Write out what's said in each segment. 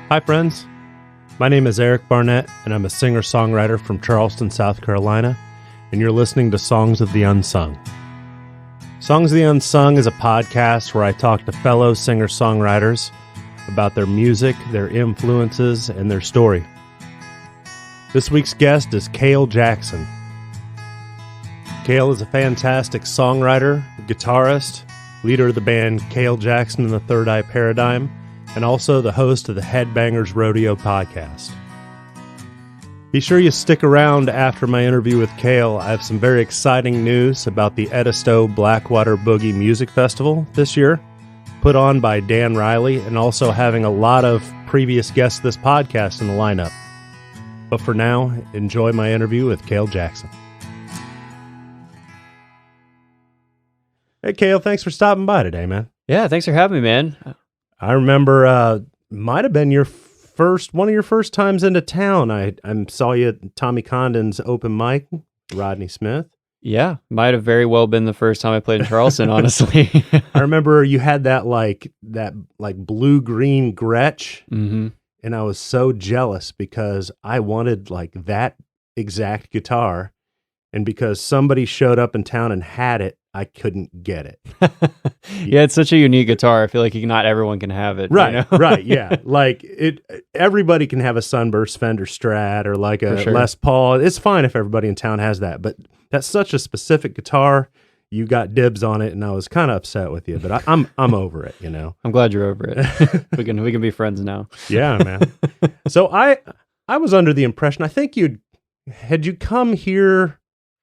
Hi, friends. My name is Eric Barnett, and I'm a singer-songwriter from Charleston, South Carolina, and you're listening to Songs of the Unsung. Songs of the Unsung is a podcast where I talk to fellow singer-songwriters about their music, their influences, and their story. This week's guest is Kael Jackson. Kael is a fantastic songwriter, guitarist, leader of the band Kael Jackson and the Third Eye Paradigm, and also the host of the Headbangers Rodeo podcast. Be sure you stick around after my interview with Kael. I have some very exciting news about the Edisto Blackwater Boogie Music Festival this year, put on by Dan Riley, and also having a lot of previous guests of this podcast in the lineup. But for now, enjoy my interview with Kael Jackson. Hey, Kael, thanks for stopping by today, man. Yeah, thanks for having me, man. I remember might have been one of your first times into town. I saw you at Tommy Condon's open mic, Rodney Smith. Yeah, might have very well been the first time I played in Charleston, honestly. I remember you had that blue-green Gretsch, Mm-hmm. and I was so jealous because I wanted like that exact guitar, and because somebody showed up in town and had it, I couldn't get it. Yeah, it's such a unique guitar. I feel like not everyone can have it. Right, you know? right, yeah. Like everybody can have a Sunburst Fender Strat or like a sure. Les Paul. It's fine if everybody in town has that, but that's such a specific guitar. You got dibs on it, and I was kind of upset with you, but I'm over it. You know, I'm glad you're over it. we can be friends now. Yeah, man. So I was under the impression, I think you come here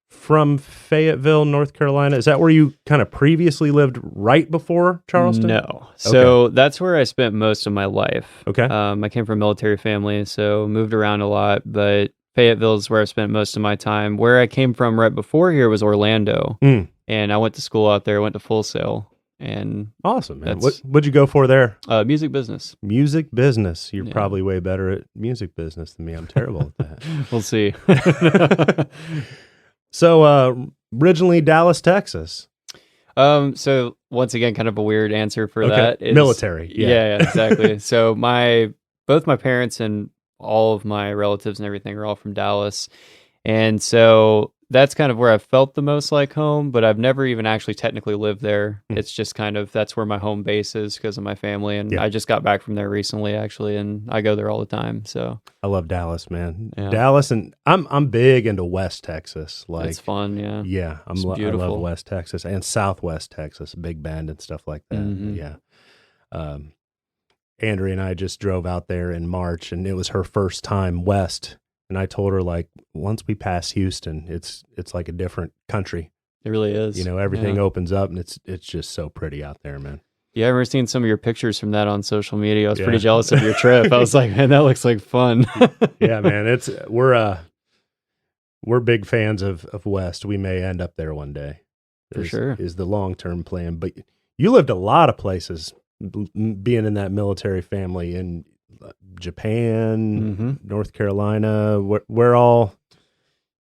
from Fayetteville, North Carolina. Is that where you kind of previously lived right before Charleston? No. So That's where I spent most of my life. Okay. I came from a military family, so moved around a lot, but Fayetteville is where I spent most of my time. Where I came from right before here was Orlando, and I went to school out there, went to Full Sail. And awesome, man. What'd you go for there? Music business. Music business. You're probably way better at music business than me. I'm terrible at that. We'll see. So, originally Dallas, Texas. So once again, kind of a weird answer for that. Is, military. Yeah, exactly. So both my parents and all of my relatives and everything are all from Dallas. And so that's kind of where I felt the most like home, but I've never even actually technically lived there. It's just kind of, that's where my home base is because of my family. And I just got back from there recently, actually, and I go there all the time. So I love Dallas, man. Yeah. Dallas, and I'm big into West Texas. Like, it's fun, yeah. Yeah, I love West Texas and Southwest Texas, Big Bend and stuff like that. Mm-hmm. Yeah. Andrea and I just drove out there in March, and it was her first time west. And I told her, like, once we pass Houston, it's like a different country. It really is. You know, everything opens up, and it's just so pretty out there, man. Yeah, I remember seeing some of your pictures from that on social media. I was pretty jealous of your trip. I was like, man, that looks like fun. Yeah, man. We're big fans of West. We may end up there one day. For sure. Is the long-term plan. But you lived a lot of places being in that military family in Japan, North Carolina, where all,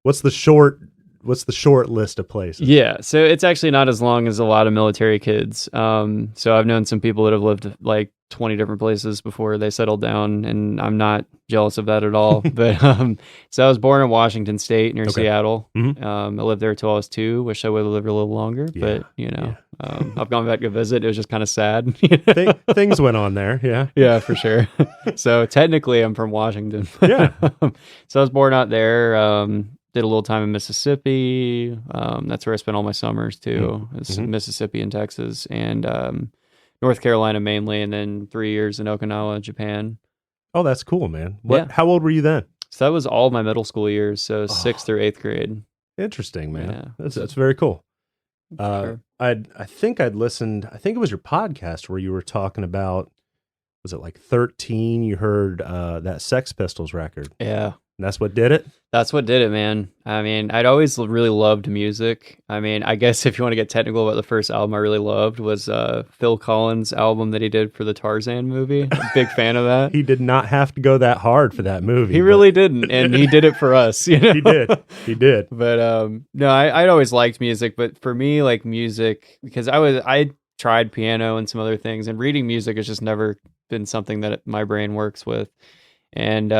what's the short list of places? Yeah, so it's actually not as long as a lot of military kids. So I've known some people that have lived like 20 different places before they settled down, and I'm not jealous of that at all. But so I was born in Washington State near Seattle. I lived there till I was 2. Wish I would have lived a little longer, but I've gone back to visit. It was just kind of sad. Things went on there. Yeah. Yeah, for sure. So technically I'm from Washington. Yeah. So I was born out there. Did a little time in Mississippi. That's where I spent all my summers too. Mississippi and Texas, and North Carolina mainly, and then 3 years in Okinawa, Japan. Oh, that's cool, man. How old were you then? So that was all my middle school years, so 6th through 8th grade. Interesting, man. Yeah. That's very cool. Sure. I think I'd listened. I think it was your podcast where you were talking about. Was it like 13? You heard that Sex Pistols record. Yeah. And that's what did it? That's what did it, man. I mean, I'd always really loved music. I mean, I guess if you want to get technical about the first album I really loved was Phil Collins' album that he did for the Tarzan movie. I'm a big fan of that. He did not have to go that hard for that movie. He really didn't, and he did it for us. You know? He did. But no, I'd always liked music, but for me, like music, because I tried piano and some other things, and reading music has just never been something that my brain works with. And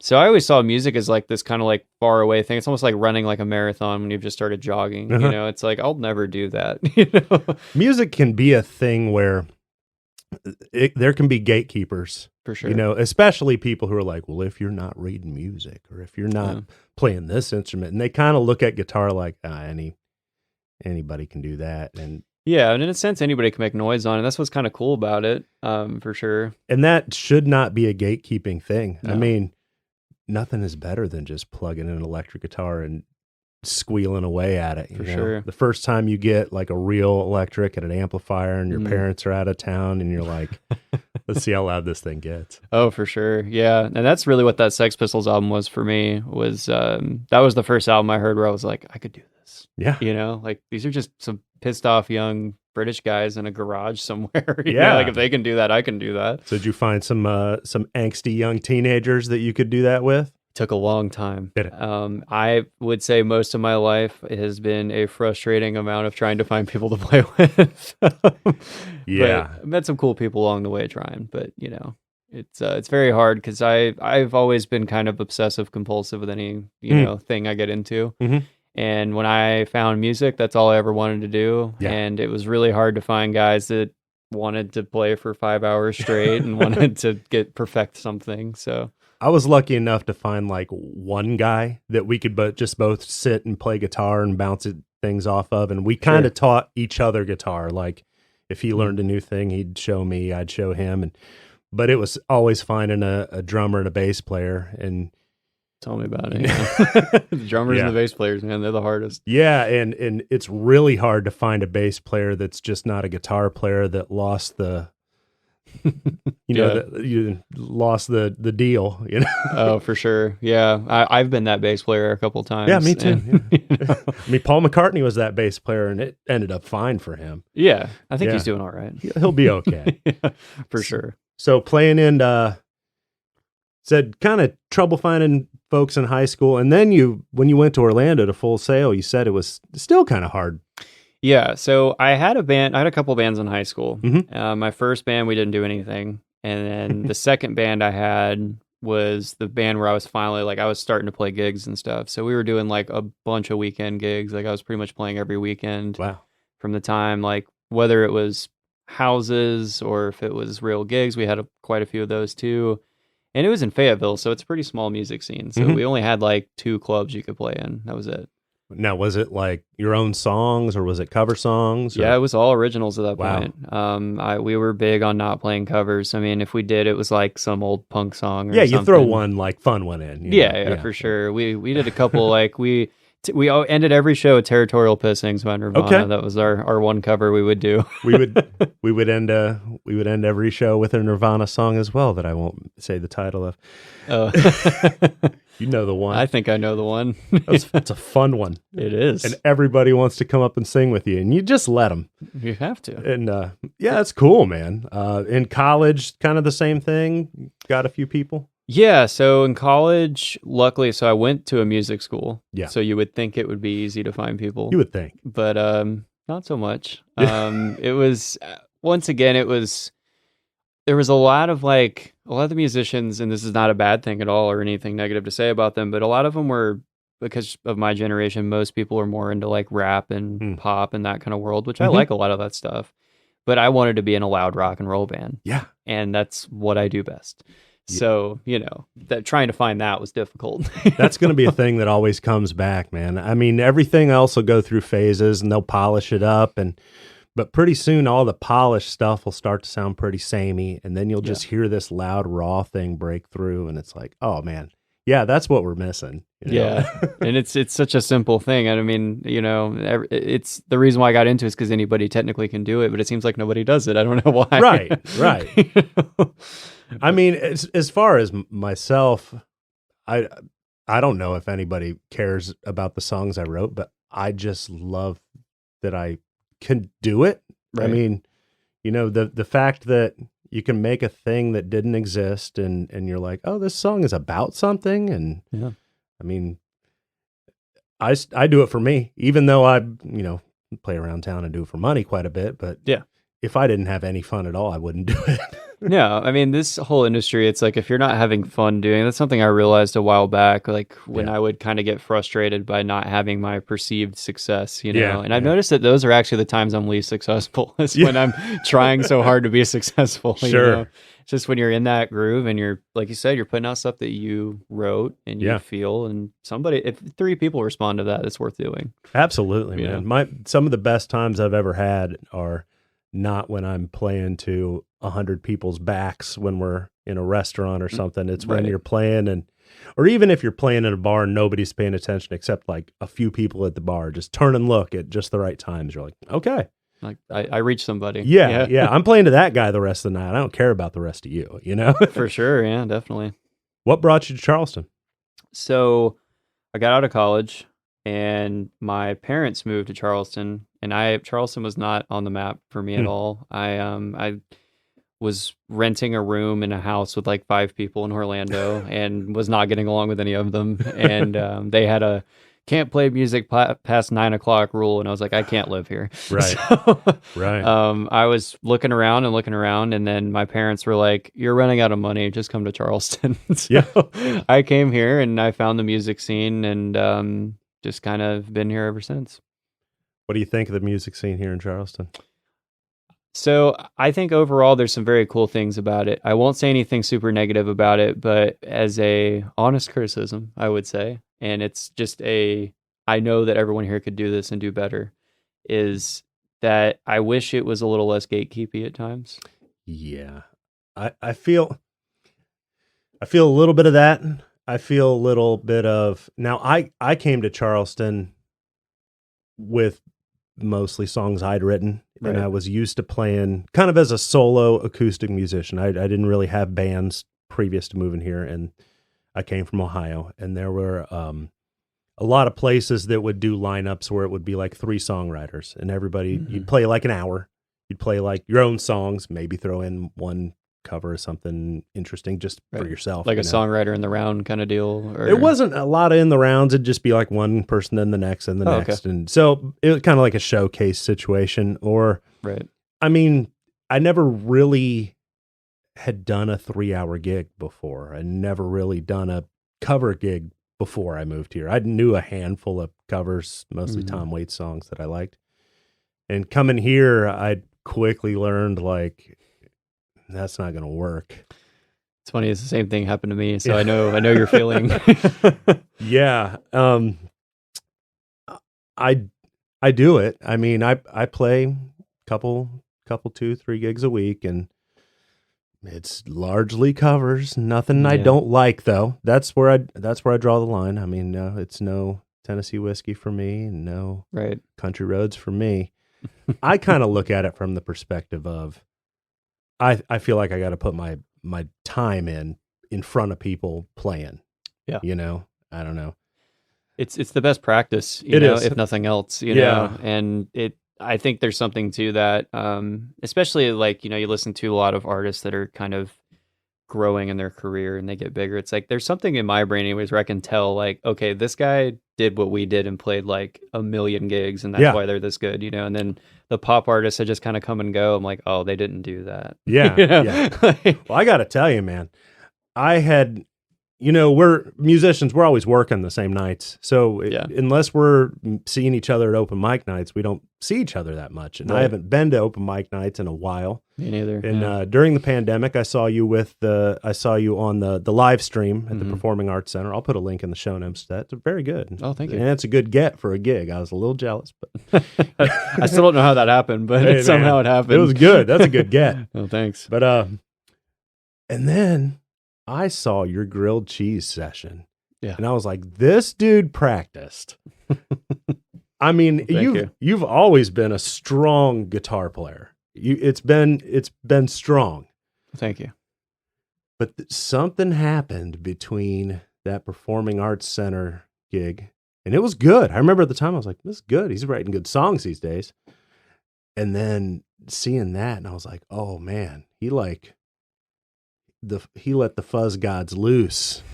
so I always saw music as like this kind of like far away thing. It's almost like running like a marathon when you've just started jogging. You know, it's like I'll never do that. You know, music can be a thing where there can be gatekeepers. For sure. You know, especially people who are like, well, if you're not reading music or if you're not playing this instrument, and they kind of look at guitar like anybody can do that. And yeah, and in a sense, anybody can make noise on it. That's what's kind of cool about it, for sure. And that should not be a gatekeeping thing. No. I mean, nothing is better than just plugging in an electric guitar and squealing away at it. For sure. The first time you get like a real electric and an amplifier and your parents are out of town and you're like, let's see how loud this thing gets. Oh, for sure. Yeah. And that's really what that Sex Pistols album was for me, was that was the first album I heard where I was like, I could do this. Yeah. You know, like these are just some pissed off young British guys in a garage somewhere. You Yeah. know, like if they can do that, I can do that. So did you find some angsty young teenagers that you could do that with? Took a long time. Did it? I would say most of my life has been a frustrating amount of trying to find people to play with. Yeah. But I met some cool people along the way trying, but you know, it's very hard because I've always been kind of obsessive compulsive with any, you know, thing I get into. Mhm. And when I found music, that's all I ever wanted to do. Yeah. And it was really hard to find guys that wanted to play for 5 hours straight and wanted to perfect something. So I was lucky enough to find like one guy that we could both sit and play guitar and bounce things off of. And we kind of taught each other guitar. Like if he learned a new thing, he'd show me, I'd show him. But it was always finding a drummer and a bass player. And tell me about it. Yeah. The drummers and the bass players, man, they're the hardest. Yeah, and it's really hard to find a bass player that's just not a guitar player that lost the you lost the deal, you know. Oh, for sure. Yeah, I've been that bass player a couple times. Yeah, me too. And, Yeah. You know. I mean, Paul McCartney was that bass player, and it ended up fine for him. Yeah, I think he's doing all right. He'll be okay. Yeah, for sure. So playing in, said kind of trouble finding folks in high school, and then when you went to Orlando to Full Sail, you said it was still kind of hard. Yeah, so I had a couple bands in high school. Mm-hmm. My first band, we didn't do anything. And then the second band I had was the band where I was finally, like, I was starting to play gigs and stuff. So we were doing, like, a bunch of weekend gigs. Like, I was pretty much playing every weekend. Wow. From the time, like, whether it was houses or if it was real gigs, we had quite a few of those, too. And it was in Fayetteville, so it's a pretty small music scene. So we only had, like, 2 clubs you could play in. That was it. Now, was it like your own songs or was it cover songs? Yeah, it was all originals at that Wow. point. We were big on not playing covers. I mean, if we did, it was like some old punk song or yeah, something. you throw one like fun one in. Yeah, for sure. We did a couple like we ended every show with Territorial Pissings by Nirvana. Okay. That was our one cover we would do. we would end every show with a Nirvana song as well that I won't say the title of. Oh. You know the one. I think I know the one. It's a fun one. It is. And everybody wants to come up and sing with you, and you just let them. You have to. And yeah, it's cool, man. In college, kind of the same thing. Got a few people. Yeah, so in college, luckily, so I went to a music school. Yeah. So you would think it would be easy to find people. You would think. But not so much. It was, once again, there was a lot of the musicians, and this is not a bad thing at all or anything negative to say about them, but a lot of them were, because of my generation, most people are more into like rap and pop and that kind of world, which I like a lot of that stuff. But I wanted to be in a loud rock and roll band. Yeah. And that's what I do best. So, you know, that trying to find that was difficult. That's going to be a thing that always comes back, man. I mean, everything else will go through phases and they'll polish it up, but pretty soon all the polished stuff will start to sound pretty samey, and then you'll just hear this loud, raw thing break through, and it's like, oh man, yeah, that's what we're missing. You know? Yeah, and it's such a simple thing. And I mean, you know, it's the reason why I got into it is because anybody technically can do it, but it seems like nobody does it. I don't know why. Right. You know? I mean, as far as myself, I don't know if anybody cares about the songs I wrote, but I just love that I can do it. Right. I mean, you know, the fact that you can make a thing that didn't exist and you're like, oh, this song is about something. And yeah, I mean, I do it for me, even though I, you know, play around town and do it for money quite a bit. But yeah, if I didn't have any fun at all, I wouldn't do it. No, I mean, this whole industry, it's like if you're not having fun doing it, that's something I realized a while back, like when I would kind of get frustrated by not having my perceived success, you know. And I've noticed that those are actually the times I'm least successful, is when I'm trying so hard to be successful. You know? It's just when you're in that groove and you're, like you said, you're putting out stuff that you wrote and you feel, and if 3 people respond to that, it's worth doing. Absolutely, man. Some of the best times I've ever had are not when I'm playing to 100 people's backs when we're in a restaurant or something. It's when you're playing or even if you're playing in a bar and nobody's paying attention except like a few people at the bar, just turn and look at just the right times. You're like, okay. Like I reached somebody. Yeah. I'm playing to that guy the rest of the night. I don't care about the rest of you, you know? For sure. Yeah, definitely. What brought you to Charleston? So I got out of college and my parents moved to Charleston, and Charleston was not on the map for me at all. I was renting a room in a house with like 5 people in Orlando and was not getting along with any of them. And they had a can't play music past 9 o'clock rule, and I was like, I can't live here. Right. So, right. I was looking around, and then my parents were like, "You're running out of money. Just come to Charleston." So I came here and I found the music scene, and just kind of been here ever since. What do you think of the music scene here in Charleston? So I think overall there's some very cool things about it. I won't say anything super negative about it, but as a honest criticism, I would say, and it's just I know that everyone here could do this and do better, is that I wish it was a little less gatekeepy at times. Yeah. I feel a little bit of that. I feel a little bit of, now I came to Charleston with mostly songs I'd written, and I was used to playing kind of as a solo acoustic musician. I didn't really have bands previous to moving here, and I came from Ohio, and there were a lot of places that would do lineups where it would be like 3 songwriters, and everybody, you'd play like an hour. You'd play like your own songs, maybe throw in one cover or something interesting just for yourself. Like a songwriter in the round kind of deal? Or... It wasn't a lot of in the rounds. It'd just be like one person, then the next, and the next. Okay. And so it was kind of like a showcase situation. Or, I mean, I never really had done a 3-hour gig before. I never really done a cover gig before I moved here. I knew a handful of covers, mostly Tom Waits songs that I liked. And coming here, I quickly learned, like, that's not going to work. It's funny. It's the same thing happened to me. So I know your feeling. Yeah. I do it. I mean, I play couple 2-3 gigs a week, and it's largely covers. Nothing I don't like, though. That's where I draw the line. I mean, it's no Tennessee whiskey for me, and no country roads for me. I kind of look at it from the perspective of, I feel like I got to put my time in front of people playing. Yeah. You know, I don't know. It's the best practice, you know, if nothing else, you know, and I think there's something to that. Especially like, you know, you listen to a lot of artists that are kind of growing in their career and they get bigger. It's like, there's something in my brain anyways where I can tell, like, okay, this guy did what we did and played like 1 million gigs, and that's why they're this good, you know. And then the pop artists that just kind of come and go, I'm like, oh, they didn't do that. Yeah. Well, I got to tell you, man, I had, you know, we're musicians, we're always working the same nights. So unless we're seeing each other at open mic nights, we don't see each other that much. And I haven't been to open mic nights in a while. Me neither. And during the pandemic, I saw you on the live stream at the Performing Arts Center. I'll put a link in the show notes to that. It's very good. Oh, thank you. And it's a good get for a gig. I was a little jealous, but I still don't know how that happened, but somehow it happened. It was good. That's a good get. Oh, thanks. But and then I saw your grilled cheese session. Yeah. And I was like, this dude practiced. I mean, you've always been a strong guitar player. It's been strong. Thank you. But something happened between that Performing Arts Center gig, and it was good. I remember at the time I was like, this is good. He's writing good songs these days. And then seeing that, and I was like, oh man, he let the fuzz gods loose.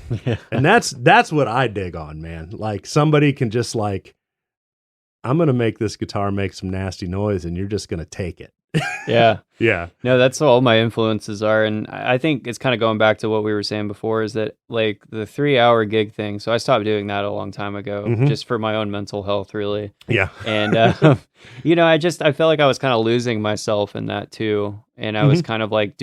And that's what I dig on, man. Like, somebody can just like, I'm going to make this guitar make some nasty noise, and you're just going to take it. Yeah. Yeah. No, that's what all my influences are. And I think it's kind of going back to what we were saying before is that like the 3-hour gig thing. So I stopped doing that a long time ago just for my own mental health, really. Yeah. And, I felt like I was kind of losing myself in that too. And I was kind of like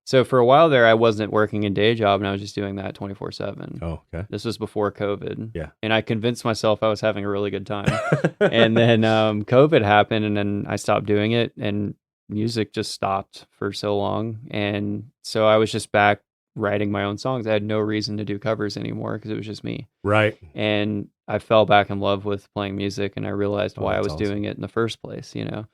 so for a while there, I wasn't working a day job and I was just doing that 24/7. Oh, okay. This was before COVID. Yeah. And I convinced myself I was having a really good time. And then COVID happened and then I stopped doing it and music just stopped for so long. And so I was just back writing my own songs. I had no reason to do covers anymore because it was just me. Right. And I fell back in love with playing music and I realized why I was awesome. doing it in the first place, And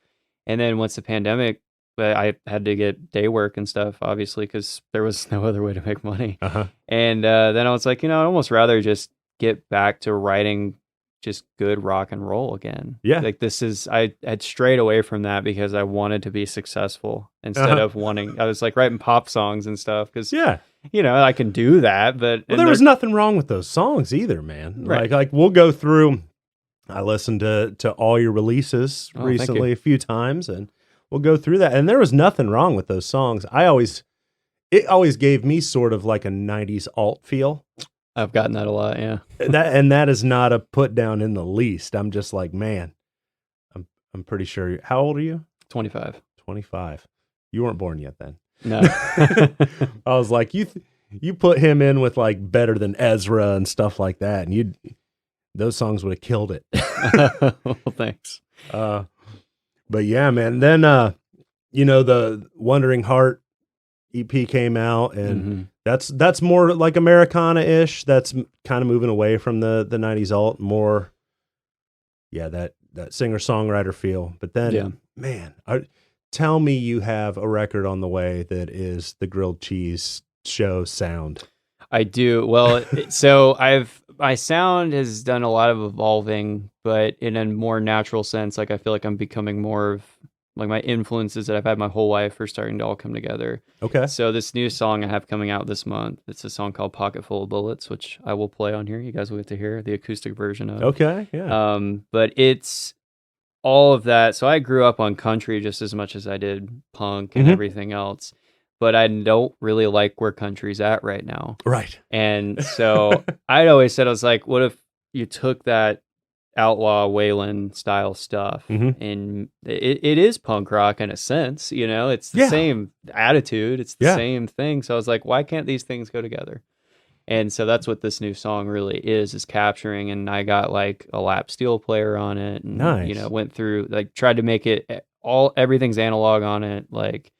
then once the pandemic, but I had to get day work and stuff, obviously, because there was no other way to make money. And then I was like, I'd almost rather just get back to writing just good rock and roll again. Yeah. Like I had strayed away from that because I wanted to be successful instead of I was like writing pop songs and stuff because, I can do that. But there was nothing wrong with those songs either, man. Right. Like we'll go through, I listened to all your releases recently a few times and we'll go through that. And there was nothing wrong with those songs. It always gave me sort of like a 90s alt feel. I've gotten that a lot, yeah. That is not a put down in the least. I'm just like, man, I'm pretty sure. How old are you? 25. 25. You weren't born yet then. No. I was like, you put him in with like Better Than Ezra and stuff like that, and those songs would have killed it. Well, thanks. But yeah, man. Then the Wandering Heart EP came out, and that's more like Americana-ish. That's kind of moving away from the 90s alt, more that singer-songwriter feel. But then, man, tell me you have a record on the way that is the Grilled Cheese Show sound. I do. Well, so my sound has done a lot of evolving, but in a more natural sense. Like I feel like I'm becoming more of like my influences that I've had my whole life are starting to all come together. Okay. So this new song I have coming out this month, it's a song called Pocket Full of Bullets, which I will play on here. You guys will get to hear the acoustic version of. Okay. Yeah. But it's all of that. So I grew up on country just as much as I did punk and everything else. But I don't really like where country's at right now. Right. And so I'd always said, I was like, what if you took that outlaw Waylon style stuff and it is punk rock in a sense, it's the same attitude. It's the same thing. So I was like, why can't these things go together? And so that's what this new song really is capturing. And I got like a lap steel player on it and, went through, like tried to make it everything's analog on it. Like,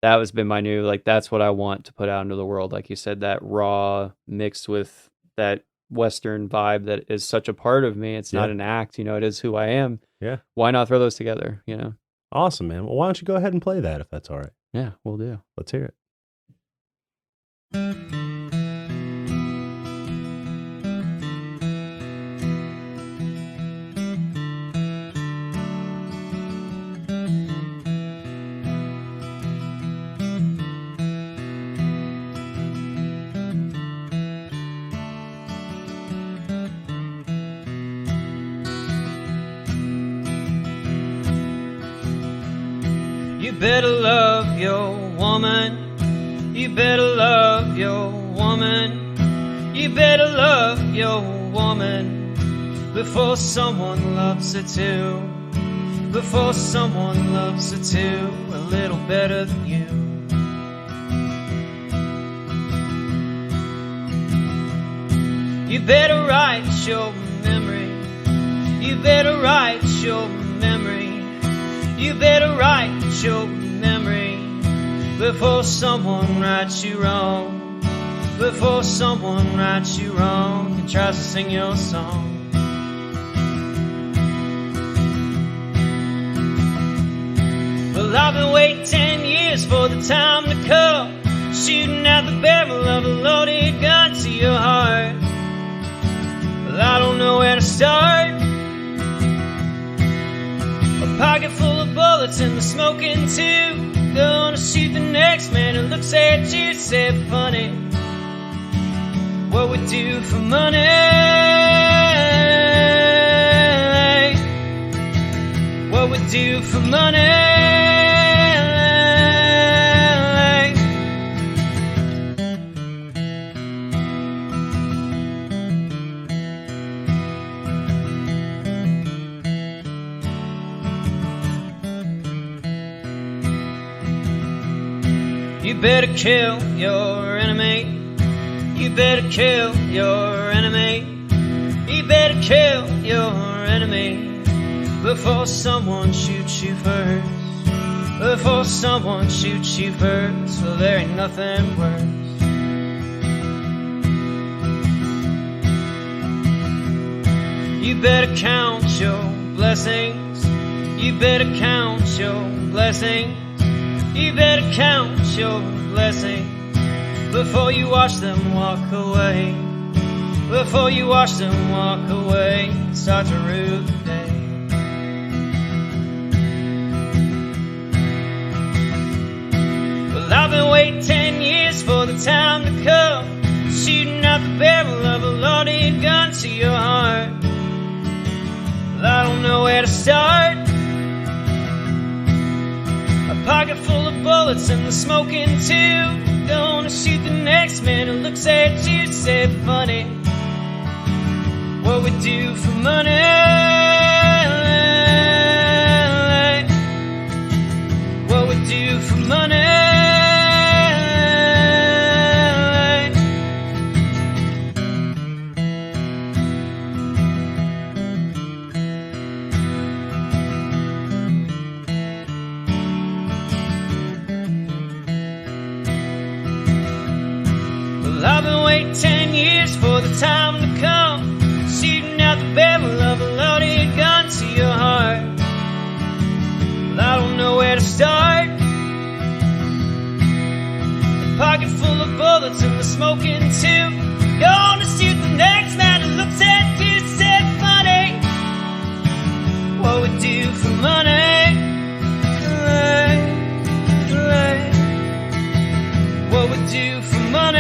that has been my new, like, that's what I want to put out into the world. Like you said, that raw mixed with that Western vibe that is such a part of me. It's not an act, it is who I am. Yeah. Why not throw those together, Awesome, man. Well, why don't you go ahead and play that if that's all right? Yeah, we'll do. Let's hear it. You better love your woman. You better love your woman. You better love your woman before someone loves her too. Before someone loves her too, a little better than you. You better write your memory. You better write your memory. You better write your memory before someone writes you wrong. Before someone writes you wrong and tries to sing your song. Well, I've been waiting 10 years for the time to come, shooting at the barrel of a loaded gun to your heart. Well, I don't know where to start. A pocket full of bullets and the smoking too. Gonna shoot the next man who looks at you, said funny. What we do for money? What we do for money? better kill your enemy. You better kill your enemy. You better kill your enemy before someone shoots you first. Before someone shoots you first. Well, there ain't nothing worse. You better count your blessings. You better count your blessings. You better count your blessings before you watch them walk away. Before you watch them walk away, start to rue the day. Well, I've been waiting 10 years for the time to come, shooting out the barrel of a loaded gun to your heart. Well, I don't know where to start. A pocket full of bullets and the smoking tube. Gonna shoot the next man who looks at you, said funny. What we do for money? What we do for money? Well, I've been waiting 10 years for the time to come, shooting out the barrel of a loaded gun to your heart. Well, I don't know where to start. A pocket full of bullets and the smoking tube. Gonna shoot the next man who looks at you, said funny. What we do for money? What we do for money?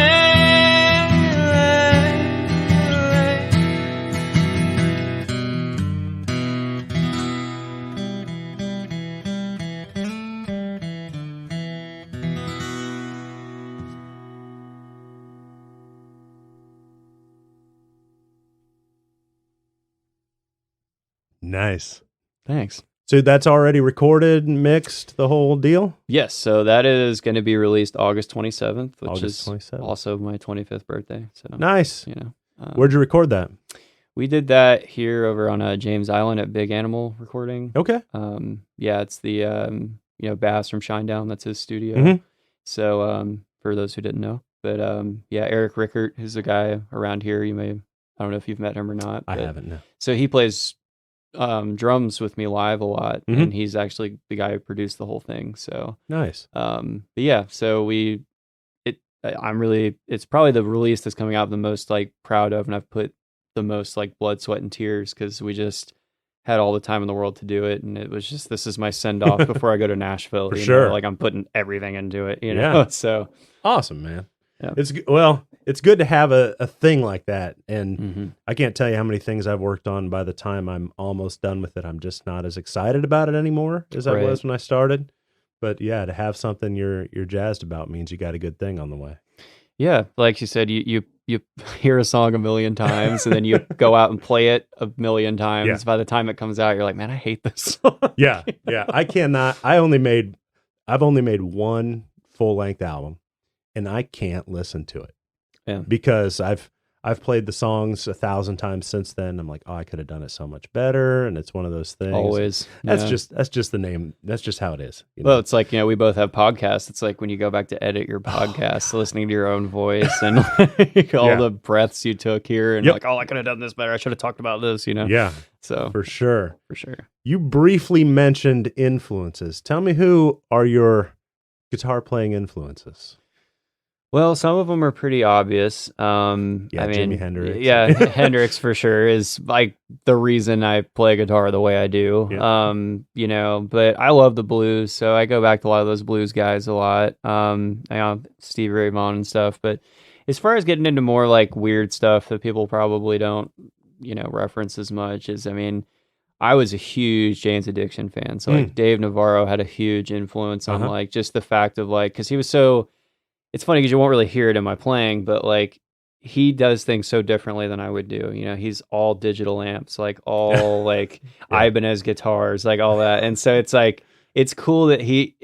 Nice. Thanks. So that's already recorded, mixed, the whole deal? Yes, so that is going to be released August 27th, which August is 27th. also my 25th birthday. So Nice. you know, Where'd you record that? we did that here over on James Island at Big Animal Recording. Okay. Yeah, it's the Bass from Shinedown. That's his studio. Mhm. So for those who didn't know, but yeah, Eric Rickert is a guy around here. I don't know if you've met him or not. I but- haven't, no. So he plays drums with me live a lot, Mhm. and he's actually the guy who produced the whole thing. So Nice. but yeah, so it's probably the release that's coming out the most like proud of, and I've put the most like blood, sweat, and tears because we just had all the time in the world to do it, and it was just, this is my send off before I go to Nashville. For you know? sure. Like I'm putting everything into it, you know. Yeah. So Awesome, man. Yeah. It's good to have a thing like that. And mhm. I can't tell you how many things I've worked on. By the time I'm almost done with it, I'm just not as excited about it anymore as I Right. was when I started. But yeah, to have something you're jazzed about means you got a good thing on the way. Yeah, like you said, you hear a song a million times, and then you go out and play it a million times. Yeah. By the time it comes out, you're like, man, I hate this song. Yeah, yeah. I've only made one full length album, and I can't listen to it. Yeah. Because I've played the songs 1,000 times since then. I'm like, oh, I could have done it so much better, and it's one of those things. Always. That's yeah. just the name. That's just how it is. You Well, know? it's like, we both have podcasts. It's like when you go back to edit your podcast, listening to your own voice and like all Yeah. the breaths you took here, and Yep. like, oh, I could have done this better. I should have talked about this, Yeah, So for sure. for sure. You briefly mentioned influences. Tell me, who are your guitar playing influences? Well, some of them are pretty obvious. I mean, Jimi Hendrix. Yeah, Hendrix for sure is like the reason I play guitar the way I do. Yeah. But I love the blues, so I go back to a lot of those blues guys a lot. Stevie Ray Vaughan and stuff. But as far as getting into more like weird stuff that people probably don't, reference as much, I was a huge Jane's Addiction fan. So like Dave Navarro had a huge influence on like just the fact of like, because he was so. It's funny because you won't really hear it in my playing, but like he does things so differently than I would do. He's all digital amps, like all like Ibanez guitars, like all that. And so it's like, it's cool that he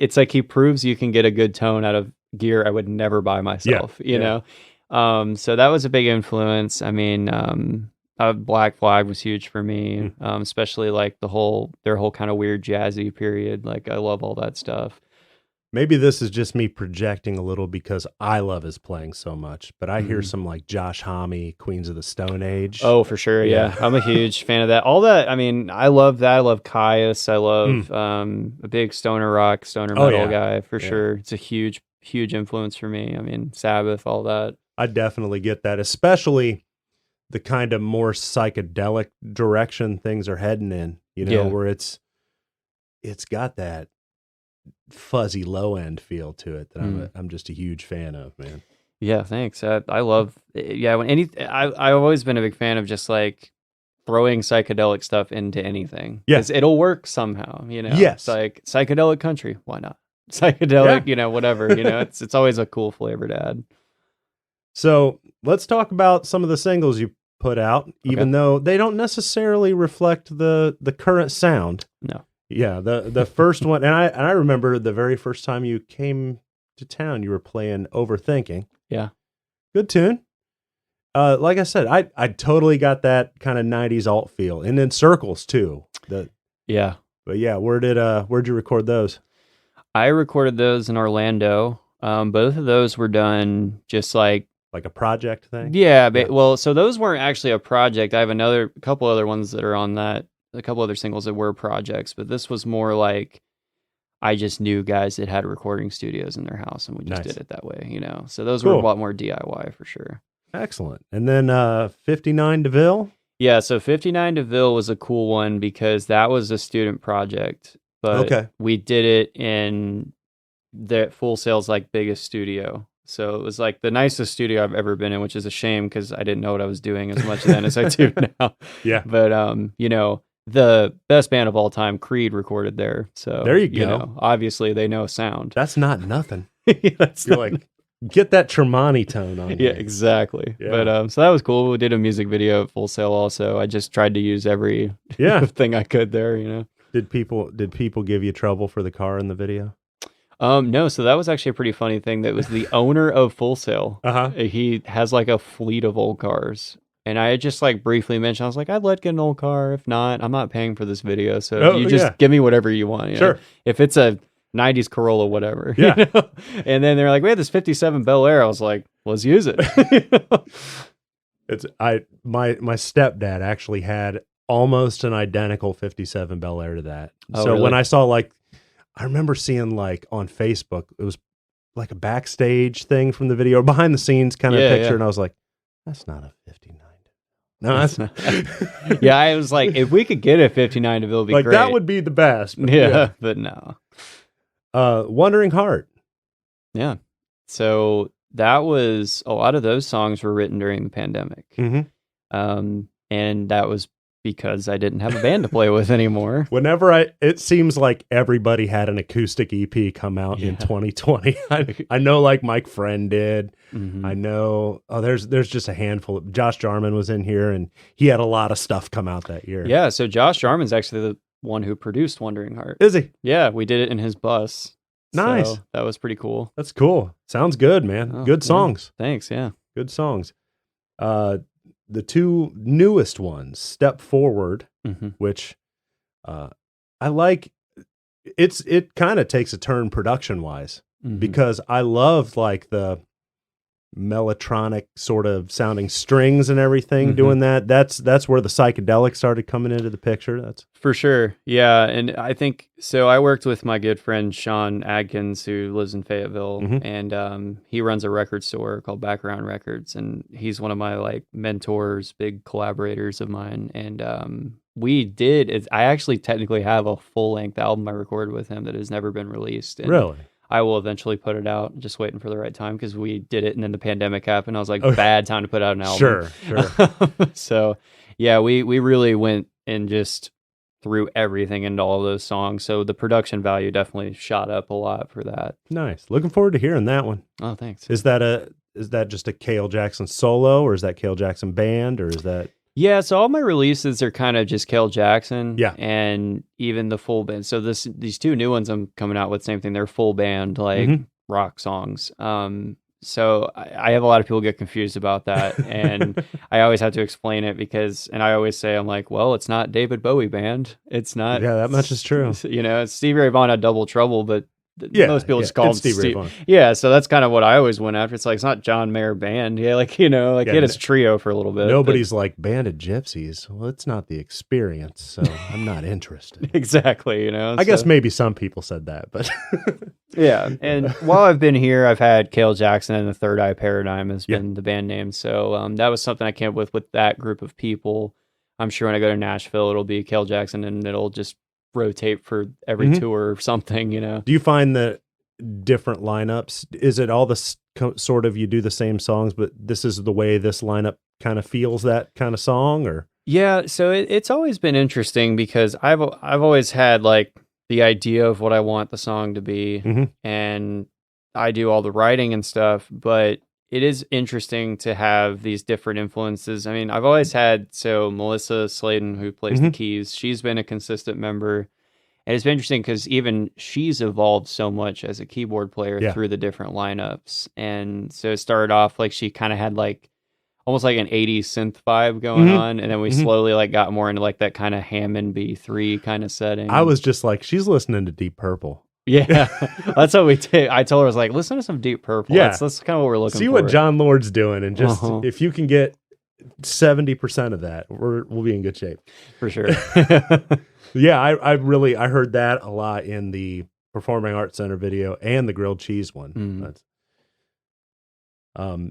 proves you can get a good tone out of gear I would never buy myself, you know? So that was a big influence. I mean, Black Flag was huge for me, especially like their whole kind of weird jazzy period. Like I love all that stuff. Maybe this is just me projecting a little because I love his playing so much, but I hear some like Josh Homme, Queens of the Stone Age. Oh, for sure. Yeah. I'm a huge fan of that. All that. I mean, I love that. I love Caius. I love a big stoner rock, stoner metal guy for sure. It's a huge influence for me. I mean, Sabbath, all that. I definitely get that, especially the kind of more psychedelic direction things are heading in, you know, where it's got that fuzzy low end feel to it that I'm just a huge fan of, man. Yeah, thanks. I love I've always been a big fan of just like throwing psychedelic stuff into anything. Yes, it'll work somehow, you know. Yes, it's like psychedelic country, why not? Psychedelic, you know, whatever, you know. It's always a cool flavor to add. So let's talk about some of the singles you put out, even though they don't necessarily reflect the current sound. No. Yeah, the first one, and I remember the very first time you came to town, you were playing Overthinking. Yeah. Good tune. Like I said, I totally got that kind of 90s alt feel. And then Circles too. Yeah. But yeah, where'd you record those? I recorded those in Orlando. Both of those were done just like a project thing? Yeah, well, so those weren't actually a project. I have a couple other ones that are on that, a couple other singles that were projects, but this was more like I just knew guys that had recording studios in their house and we just did it that way, you know. So those were a lot more DIY for sure. Excellent. And then 59 DeVille? Yeah, so 59 DeVille was a cool one because that was a student project, but we did it in the Full Sail's like biggest studio. So it was like the nicest studio I've ever been in, which is a shame because I didn't know what I was doing as much then as I do now. Yeah. But, you know, the best band of all time, Creed, recorded there. So there you go. Know, obviously, they know sound. That's not nothing. You're like, get that Tremonti tone on. Yeah, exactly. Yeah. But so that was cool. We did a music video at Full Sail also. I just tried to use every thing I could there, you know. Did people give you trouble for the car in the video? No, so that was actually a pretty funny thing. That was the owner of Full Sail. He has like a fleet of old cars. And I had just like briefly mentioned, I was like, I'd let get an old car. If not, I'm not paying for this video. So you just give me whatever you want. You know? If it's a 90s Corolla, whatever. Yeah. You know? And then they're like, we had this 57 Bel Air. I was like, let's use it. My stepdad actually had almost an identical 57 Bel Air to that. Oh, so really? When I saw I remember seeing like on Facebook, it was like a backstage thing from the video, behind the scenes kind of picture. And I was like, that's not a 59. No, that's not. Yeah, I was like, if we could get a 59 DeVille, it'd be great. That would be the best. But no. Wandering Heart. Yeah. So that was, a lot of those songs were written during the pandemic. And that was because I didn't have a band to play with anymore. It seems like everybody had an acoustic EP come out in 2020. I know like Mike Friend did. I know, there's just a handful. Josh Jarman was in here and he had a lot of stuff come out that year. Yeah, so Josh Jarman's actually the one who produced Wandering Heart. Is he? Yeah, we did it in his bus. Nice. So that was pretty cool. That's cool. Sounds good, man. Good songs. Thanks, yeah. Good songs. The two newest ones, Step Forward, which I like. It kind of takes a turn production wise because I love like the mellotronic sort of sounding strings and everything doing that. That's where the psychedelic started coming into the picture. That's for sure. Yeah. And I think so. I worked with my good friend Sean Adkins, who lives in Fayetteville, and he runs a record store called Background Records, and he's one of my like mentors, big collaborators of mine. And I actually technically have a full length album I recorded with him that has never been released. And really? I will eventually put it out, just waiting for the right time because we did it and then the pandemic happened. I was like, bad time to put out an album. Sure. So yeah, we really went and just threw everything into all those songs. So the production value definitely shot up a lot for that. Nice. Looking forward to hearing that one. Oh, thanks. Is that just a Kael Jackson solo, or is that Kael Jackson band, or is that? Yeah, so all my releases are kind of just Kael Jackson. Yeah. And even the full band. So these two new ones I'm coming out with, same thing. They're full band, like rock songs. So I have a lot of people get confused about that, and I always have to explain it and I always say, I'm like, well, it's not David Bowie band. It's not. Yeah, that much is true. Stevie Ray Vaughan had Double Trouble, but most people just call him Stevie Ray Vaughan. Yeah, so that's kind of what I always went after. It's like, it's not John Mayer band. Yeah, he had his trio for a little bit. Nobody's like Band of Gypsies. Well, it's not the Experience, so I'm not interested. Exactly, I guess maybe some people said that, but yeah. And while I've been here, I've had Kael Jackson and the Third Eye Paradigm has been the band name. So that was something I came up with that group of people. I'm sure when I go to Nashville, it'll be Kael Jackson, and it'll just rotate for every tour or something. Do you find that different lineups, is it all the sort of, you do the same songs, but this is the way this lineup kind of feels, that kind of song? Or yeah, so it's always been interesting because I've always had like the idea of what I want the song to be, and I do all the writing and stuff, but it is interesting to have these different influences. I mean, I've always had, Melissa Sladen, who plays the keys, she's been a consistent member. And it's been interesting because even she's evolved so much as a keyboard player through the different lineups. And so it started off like she kind of had like almost like an 80s synth vibe going on. And then we slowly like got more into like that kind of Hammond B3 kind of setting. I was just like, she's listening to Deep Purple. Yeah, that's what we did. I told her, I was like, listen to some Deep Purple. Yeah. That's kind of what we're looking for. See what John Lord's doing. And just if you can get 70% of that, we'll be in good shape. For sure. Yeah, I heard that a lot in the Performing Arts Center video and the grilled cheese one.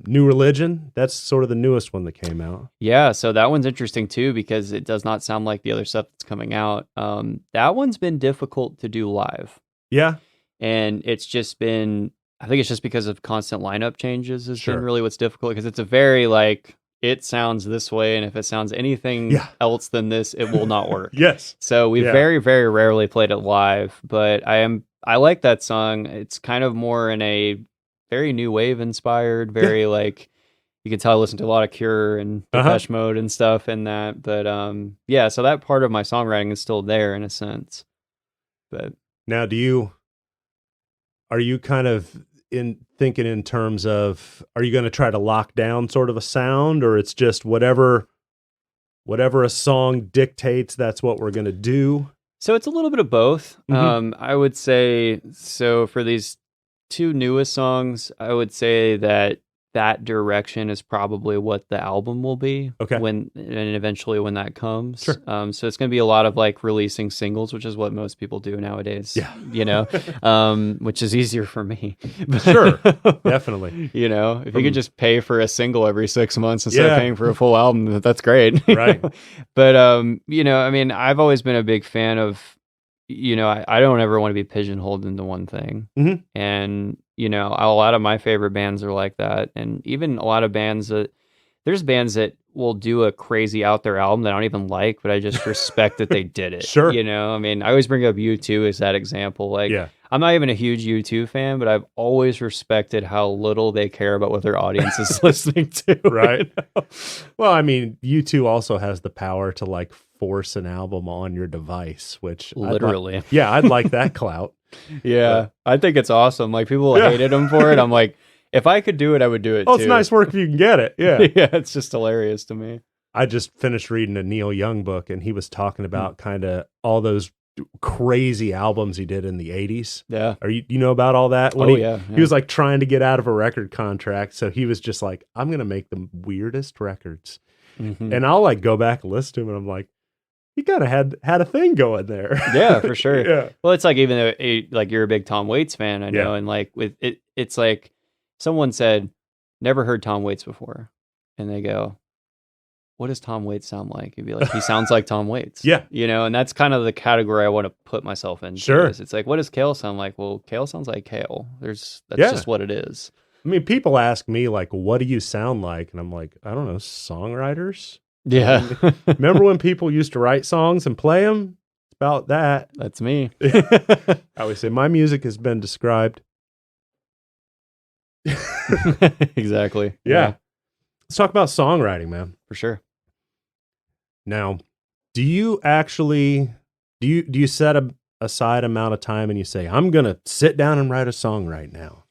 New Religion, that's sort of the newest one that came out. Yeah, so that one's interesting too because it does not sound like the other stuff that's coming out. That one's been difficult to do live. Yeah. And it's just been, I think it's just because of constant lineup changes has been really what's difficult, because it's a very like, it sounds this way, and if it sounds anything else than this, it will not work. Yes. So we very, very rarely played it live, but I like that song. It's kind of more in a very new wave inspired, very like, you can tell I listen to a lot of Cure and Depeche Mode and stuff in that. But yeah, so that part of my songwriting is still there in a sense. But now, are you kind of thinking in terms of, are you going to try to lock down sort of a sound, or it's just whatever a song dictates, that's what we're going to do? So it's a little bit of both. I would say, so for these two newest songs, I would say that direction is probably what the album will be. Okay. And eventually when that comes. Sure. So it's going to be a lot of like releasing singles, which is what most people do nowadays. Yeah. Which is easier for me. Sure. Definitely. If you could just pay for a single every 6 months instead of paying for a full album, that's great. Right. But, I mean, I've always been a big fan of, I don't ever want to be pigeonholed into one thing. And, a lot of my favorite bands are like that. And even a lot of bands there's bands that will do a crazy out there album that I don't even like, but I just respect that they did it. Sure. I mean, I always bring up U2 as that example. Like, I'm not even a huge U2 fan, but I've always respected how little they care about what their audience is listening to. Right. Well, I mean, U2 also has the power to like force an album on your device, which literally. I'd like that clout. Yeah, I think it's awesome. Like, people hated him for it. I'm like, if I could do it, I would do it too. It's nice work if you can get it. Yeah. Yeah, it's just hilarious to me. I just finished reading a Neil Young book, and he was talking about kind of all those crazy albums he did in the 80s. Yeah. Are you know about all that? He was like trying to get out of a record contract, so he was just like, I'm going to make the weirdest records. And I'll like go back and listen to him, and I'm like, he kind of had a thing going there. Yeah, for sure. Yeah. Well, it's like, even though like you're a big Tom Waits fan, I know, and like with it, it's like someone said, never heard Tom Waits before, and they go, what does Tom Waits sound like? You'd be like, he sounds like Tom Waits. Yeah. And that's kind of the category I want to put myself in. Sure. It's like, what does Kael sound like? Well, Kael sounds like Kael. That's just what it is. I mean, people ask me like, what do you sound like? And I'm like, I don't know, songwriters. Yeah. Remember when people used to write songs and play them? It's about that. That's me. I always say my music has been described. Exactly. Yeah. Let's talk about songwriting, man. For sure. Now, do you set aside amount of time and you say, I'm going to sit down and write a song right now?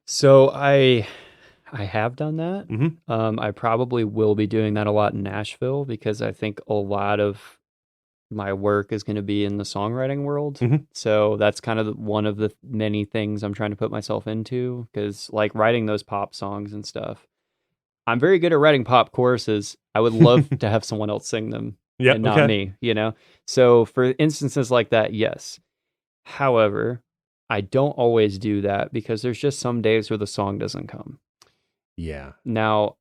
So I have done that. Mm-hmm. I probably will be doing that a lot in Nashville because I think a lot of my work is going to be in the songwriting world. Mhm. So that's kind of one of the many things I'm trying to put myself into because like writing those pop songs and stuff. I'm very good at writing pop choruses. I would love to have someone else sing them Yeah. and not Okay. me, you know? So for instances like that, yes. However, I don't always do that because there's just some days where the song doesn't come. Yeah. Now,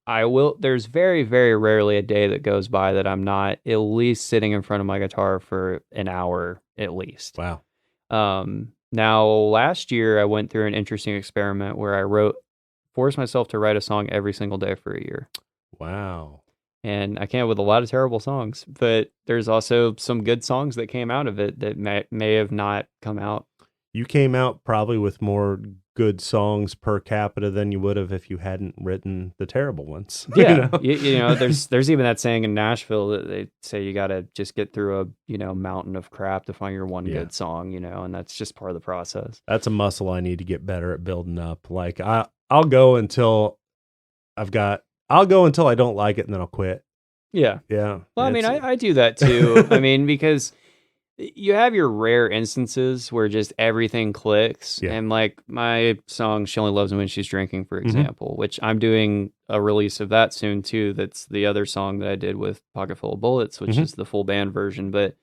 there's very, very rarely a day that goes by that I'm not at least sitting in front of my guitar for an hour at least. Wow. Now, last year I went through an interesting experiment where forced myself to write a song every single day for a year. Wow. And I came up with a lot of terrible songs, but there's also some good songs that came out of it that may have not come out. You came out probably with more good songs per capita than you would have if you hadn't written the terrible ones. Yeah, you know, there's even that saying in Nashville that they say you got to just get through a mountain of crap to find your one Yeah. good song, and that's just part of the process. That's a muscle I need to get better at building up. Like I'll go until I don't like it and then I'll quit. Yeah. Yeah. Well, I mean, I do that too. I mean, because you have your rare instances where just everything clicks. Yeah. And like my song, She Only Loves Me When She's Drinking, for Mhm. example, which I'm doing a release of that soon too. That's the other song that I did with Pocket Full of Bullets, which Mhm. is the full band version. But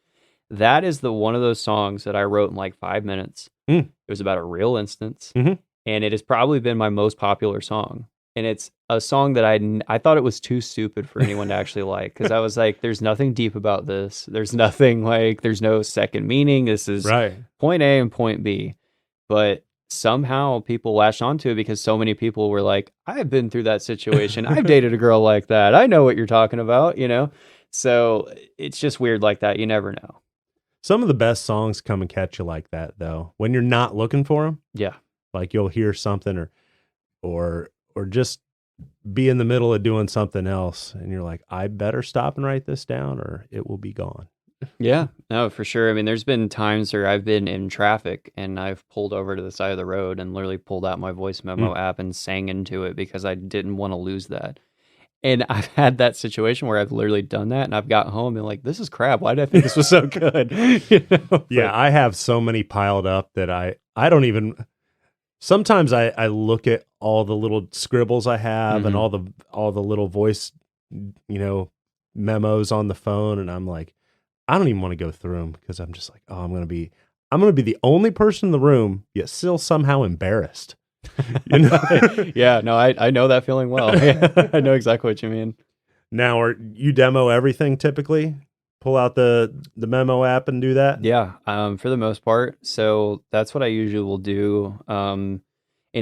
that is the one of those songs that I wrote in like 5 minutes. Mm. It was about a real instance. Mhm. And it has probably been my most popular song. And it's a song that I thought it was too stupid for anyone to actually like, because I was like, there's nothing deep about this. There's nothing like, there's no second meaning. This is Right. point A and point B. But somehow people latched onto it because so many people were like, I've been through that situation. I've dated a girl like that. I know what you're talking about, So it's just weird like that. You never know. Some of the best songs come and catch you like that, though. When you're not looking for them, Yeah. like you'll hear something or just be in the middle of doing something else, and you're like, I better stop and write this down, or it will be gone. Yeah, no, for sure. I mean, there's been times where I've been in traffic and I've pulled over to the side of the road and literally pulled out my voice memo app and sang into it because I didn't want to lose that. And I've had that situation where I've literally done that and I've got home and like, this is crap. Why did I think this was so good? Yeah, I have so many piled up that I don't even. Sometimes I look at all the little scribbles I have and all the little voice, memos on the phone, and I'm like, I don't even want to go through them because I'm just like, oh, I'm gonna be the only person in the room, yet still somehow embarrassed. Yeah, no, I know that feeling well. I know exactly what you mean. Now, you demo everything typically? Pull out the memo app and do that? Yeah, for the most part. So that's what I usually will do. And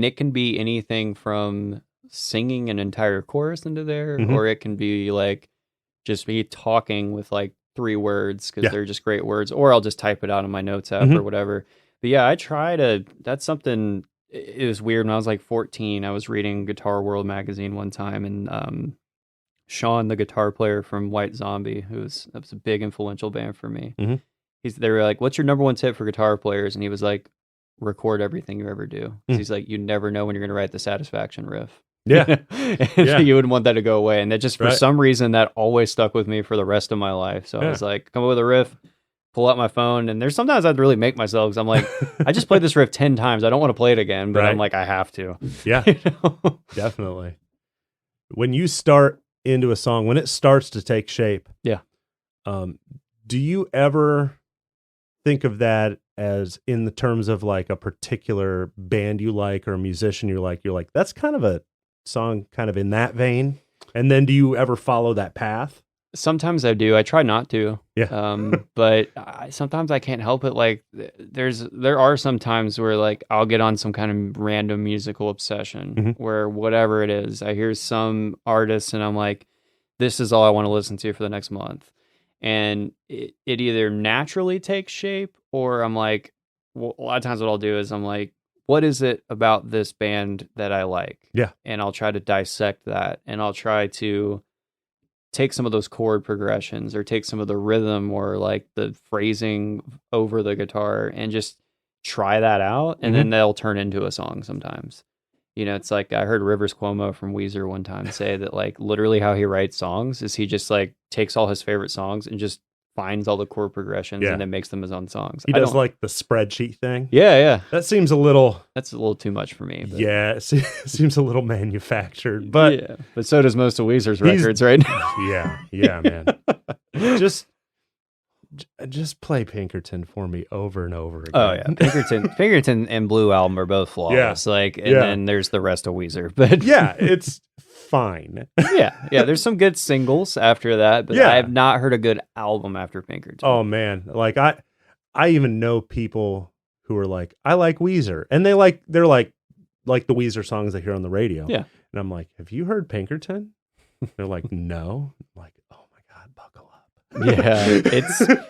it can be anything from singing an entire chorus into there, or it can be like just me talking with like 3 words because they're just great words, or I'll just type it out in my notes app or whatever. But yeah, that's something, it was weird. When I was like 14, I was reading Guitar World magazine one time, and Sean, the guitar player from White Zombie, that was a big influential band for me. They were like, "What's your number 1 tip for guitar players?" And he was like, "Record everything you ever do." He's like, "You never know when you're going to write the satisfaction riff." Yeah, You wouldn't want that to go away, and that just for some reason that always stuck with me for the rest of my life. So I was like, come up with a riff, pull out my phone, and there's sometimes I'd really make myself because I'm like, I just played this riff 10 times. I don't want to play it again, but I'm like, I have to. Yeah, definitely. When you start into a song, when it starts to take shape, do you ever think of that as in the terms of like a particular band you like or a musician you're like that's kind of a song kind of in that vein, and then do you ever follow that path? Sometimes I do. I try not to. Yeah. But sometimes I can't help it. Like there are some times where like I'll get on some kind of random musical obsession where whatever it is, I hear some artist and I'm like, this is all I want to listen to for the next month. And it either naturally takes shape or I'm like, well, a lot of times what I'll do is I'm like, what is it about this band that I like? Yeah. And I'll try to dissect that, and I'll try to take some of those chord progressions or take some of the rhythm or like the phrasing over the guitar and just try that out. And then they'll turn into a song sometimes, it's like I heard Rivers Cuomo from Weezer one time say that like literally how he writes songs is he just like takes all his favorite songs and just finds all the chord progressions and then makes them his own songs. He does like the spreadsheet thing. Yeah. That seems a little... That's a little too much for me. But. Yeah, it seems a little manufactured, but... Yeah, but so does most of Weezer's records right now. Yeah, man. Just play Pinkerton for me over and over again. Oh yeah, Pinkerton and Blue Album are both flawless. Yeah. Then there's the rest of Weezer. But yeah, it's fine. yeah. There's some good singles after that, but I have not heard a good album after Pinkerton. Oh man, like I even know people who are like, I like Weezer, and they're like the Weezer songs they hear on the radio. Yeah, and I'm like, have you heard Pinkerton? They're like, no. I'm like, oh my god, buckle up. Yeah,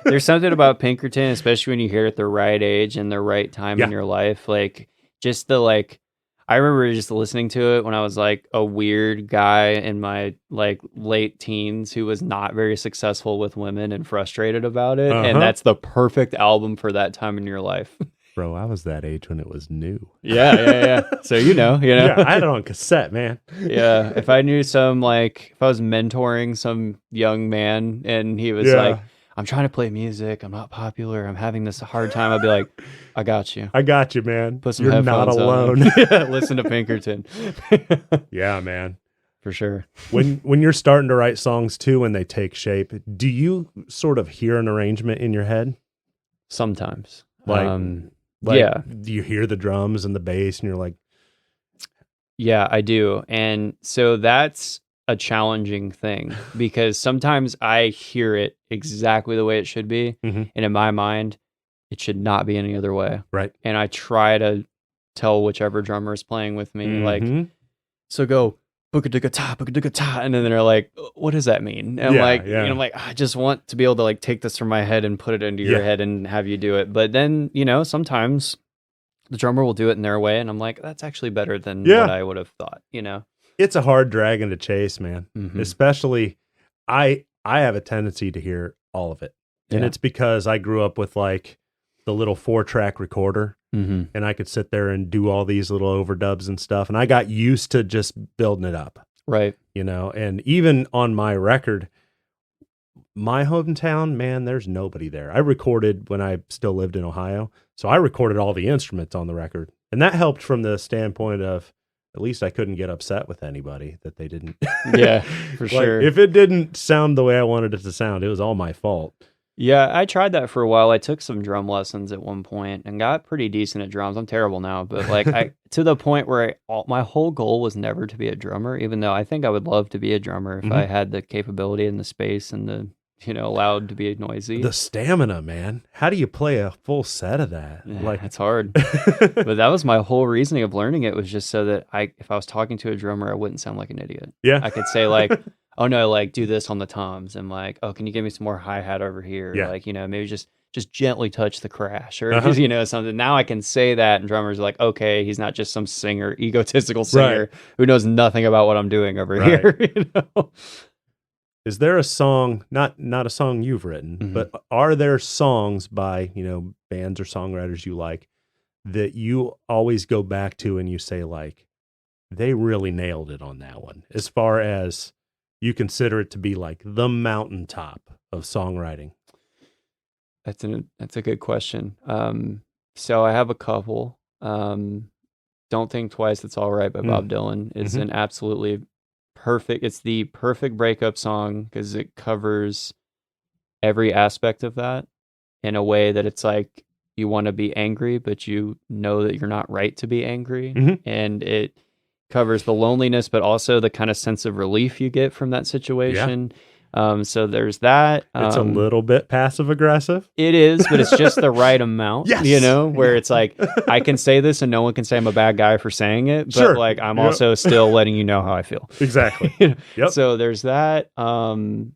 there's something about Pinkerton, especially when you hear it at the right age and the right time in your life. Like just the like. I remember just listening to it when I was like a weird guy in my like late teens who was not very successful with women and frustrated about it. And that's the perfect album for that time in your life. Bro, I was that age when it was new. Yeah. So you know. Yeah, I had it on cassette, man. Yeah. If I knew if I was mentoring some young man and he was like, I'm trying to play music. I'm not popular. I'm having this hard time. I'd be like, I got you. I got you, man. Put some You're headphones not alone. Listen to Pinkerton. Yeah, man. For sure. When you're starting to write songs too, when they take shape, do you sort of hear an arrangement in your head? Sometimes. Do you hear the drums and the bass and you're like... Yeah, I do. And so that's a challenging thing because sometimes I hear it exactly the way it should be. Mm-hmm. And in my mind, it should not be any other way. Right. And I try to tell whichever drummer is playing with me, like, so go, booka-dooka-ta, and then they're like, what does that mean? And I'm like, I just want to be able to like take this from my head and put it into your head and have you do it. But then, sometimes the drummer will do it in their way. And I'm like, that's actually better than what I would have thought, It's a hard dragon to chase, man. Mm-hmm. Especially, I have a tendency to hear all of it. And it's because I grew up with like the little 4-track recorder. Mm-hmm. And I could sit there and do all these little overdubs and stuff. And I got used to just building it up. Right. And even on my record, my hometown, man, there's nobody there. I recorded when I still lived in Ohio. So I recorded all the instruments on the record. And that helped from the standpoint of, at least I couldn't get upset with anybody that they didn't. Yeah, for sure. If it didn't sound the way I wanted it to sound, it was all my fault. Yeah, I tried that for a while. I took some drum lessons at one point and got pretty decent at drums. I'm terrible now, but like to the point where my whole goal was never to be a drummer, even though I think I would love to be a drummer if I had the capability and the space and the allowed to be noisy. The stamina, man. How do you play a full set of that? Yeah, it's hard. But that was my whole reasoning of learning it, was just so that if I was talking to a drummer, I wouldn't sound like an idiot. Yeah. I could say like, oh no, like do this on the toms, and like, oh, can you give me some more hi-hat over here? Yeah. Like, maybe just gently touch the crash or something. Now I can say that, and drummers are like, okay, he's not just some singer, egotistical singer who knows nothing about what I'm doing over here. Is there a song, not a song you've written, but are there songs by, bands or songwriters you like that you always go back to and you say like, they really nailed it on that one, as far as you consider it to be like the mountaintop of songwriting? That's a good question. So I have a couple. Don't Think Twice, It's All Right by Bob Dylan is an absolutely perfect. It's the perfect breakup song because it covers every aspect of that in a way that it's like you want to be angry, but you know that you're not right to be angry. And it covers the loneliness, but also the kind of sense of relief you get from that situation. So there's that. It's a little bit passive aggressive. It is, but it's just the right amount, where it's like, I can say this and no one can say I'm a bad guy for saying it, but like, I'm also still letting you know how I feel. Exactly. So there's that. I'm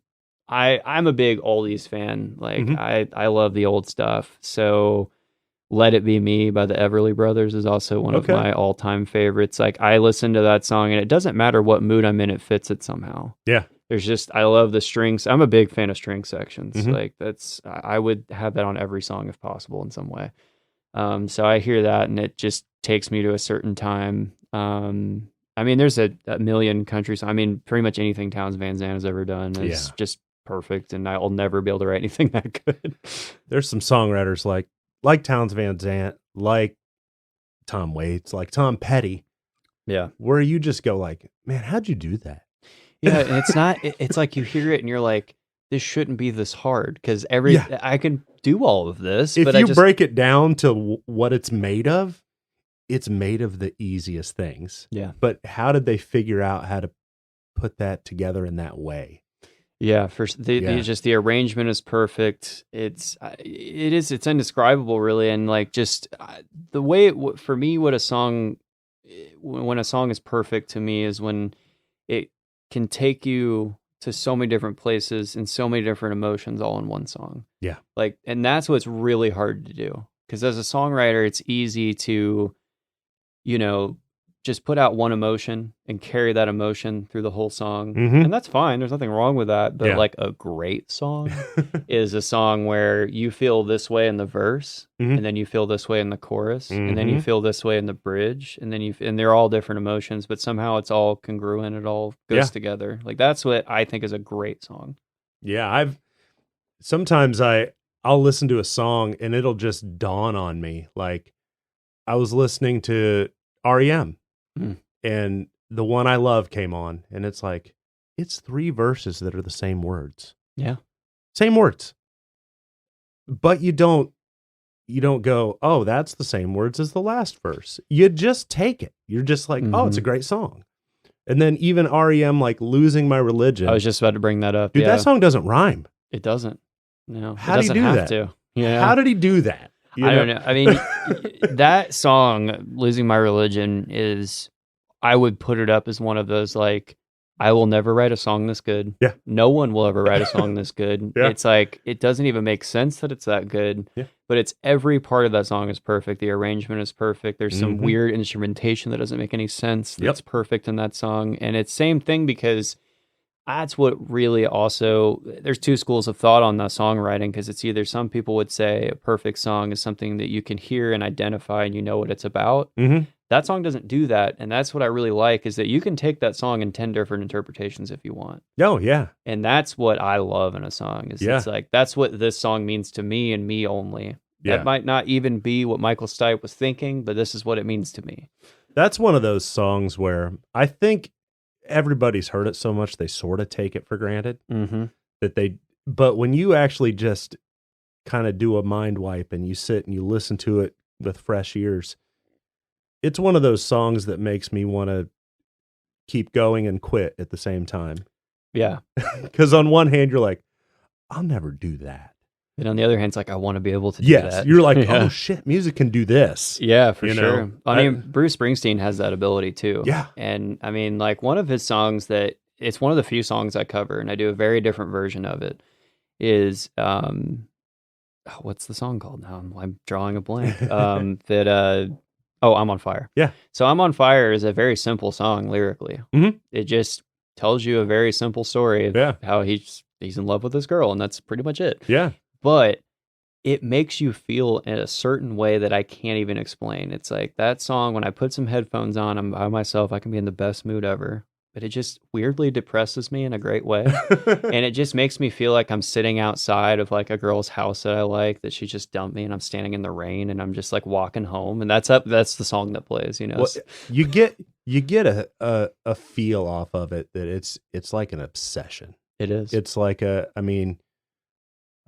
a big oldies fan. Like I love the old stuff. So Let It Be Me by the Everly Brothers is also one of my all-time favorites. Like I listen to that song and it doesn't matter what mood I'm in, it fits it somehow. Yeah. I love the strings. I'm a big fan of string sections. Like I would have that on every song if possible in some way. So I hear that and it just takes me to a certain time. I mean, there's a million countries. I mean, pretty much anything Townes Van Zandt has ever done is just perfect, and I'll never be able to write anything that good. There's some songwriters like Townes Van Zandt, like Tom Waits, like Tom Petty, where you just go like, man, how'd you do that? Yeah, and it's not. It's like you hear it and you're like, this shouldn't be this hard because I can do all of this. If but you break it down to what it's made of the easiest things. Yeah. But how did they figure out how to put that together in that way? Yeah, just the arrangement is perfect. It's indescribable, really, and like just the way for me, when a song is perfect to me is when it can take you to so many different places and so many different emotions all in one song. Yeah, like, and that's what's really hard to do because as a songwriter, it's easy to, just put out one emotion and carry that emotion through the whole song. Mm-hmm. And that's fine. There's nothing wrong with that. But like a great song is a song where you feel this way in the verse and then you feel this way in the chorus and then you feel this way in the bridge and then and they're all different emotions, but somehow it's all congruent. It all goes together. Like that's what I think is a great song. Yeah. Sometimes I'll listen to a song and it'll just dawn on me. Like I was listening to REM. And the One I Love came on, and it's like, it's 3 verses that are the same words. Yeah. Same words. But you don't go, oh, that's the same words as the last verse. You just take it. You're just like, oh, it's a great song. And then even REM, like Losing My Religion. I was just about to bring that up. Dude, that song doesn't rhyme. It doesn't. No. How did he do that? Yeah. How did he do that? I don't know. I mean, that song, Losing My Religion, I would put it up as one of those, like, I will never write a song this good. Yeah. No one will ever write a song this good. Yeah. It's like, it doesn't even make sense that it's that good. Yeah. But it's every part of that song is perfect. The arrangement is perfect. There's some weird instrumentation that doesn't make any sense. That's perfect in that song. And it's same thing because that's what really also, there's 2 schools of thought on the songwriting because it's either some people would say a perfect song is something that you can hear and identify and you know what it's about. Mm-hmm. That song doesn't do that. And that's what I really like is that you can take that song in 10 different interpretations if you want. Oh, yeah. And that's what I love in a song is it's like, that's what this song means to me and me only. Yeah. That might not even be what Michael Stipe was thinking, but this is what it means to me. That's one of those songs where I think everybody's heard it so much they sort of take it for granted but when you actually just kind of do a mind wipe and you sit and you listen to it with fresh ears, it's one of those songs that makes me want to keep going and quit at the same time. Yeah. Because on one hand, you're like, I'll never do that. And on the other hand, it's like, I want to be able to do that. You're like, oh shit, music can do this. Yeah, for sure. I mean, Bruce Springsteen has that ability too. Yeah. And I mean, like one of his songs it's one of the few songs I cover, and I do a very different version of it, is, what's the song called now? I'm drawing a blank. I'm on Fire. Yeah. So I'm on Fire is a very simple song lyrically. Mm-hmm. It just tells you a very simple story of how he's in love with this girl, and that's pretty much it. Yeah. But it makes you feel in a certain way that I can't even explain. It's like that song, when I put some headphones on, I'm by myself, I can be in the best mood ever. But it just weirdly depresses me in a great way. And it just makes me feel like I'm sitting outside of like a girl's house that I like, that she just dumped me, and I'm standing in the rain and I'm just like walking home. And that's the song that plays, Well, you get a feel off of it that it's like an obsession. It is. It's like I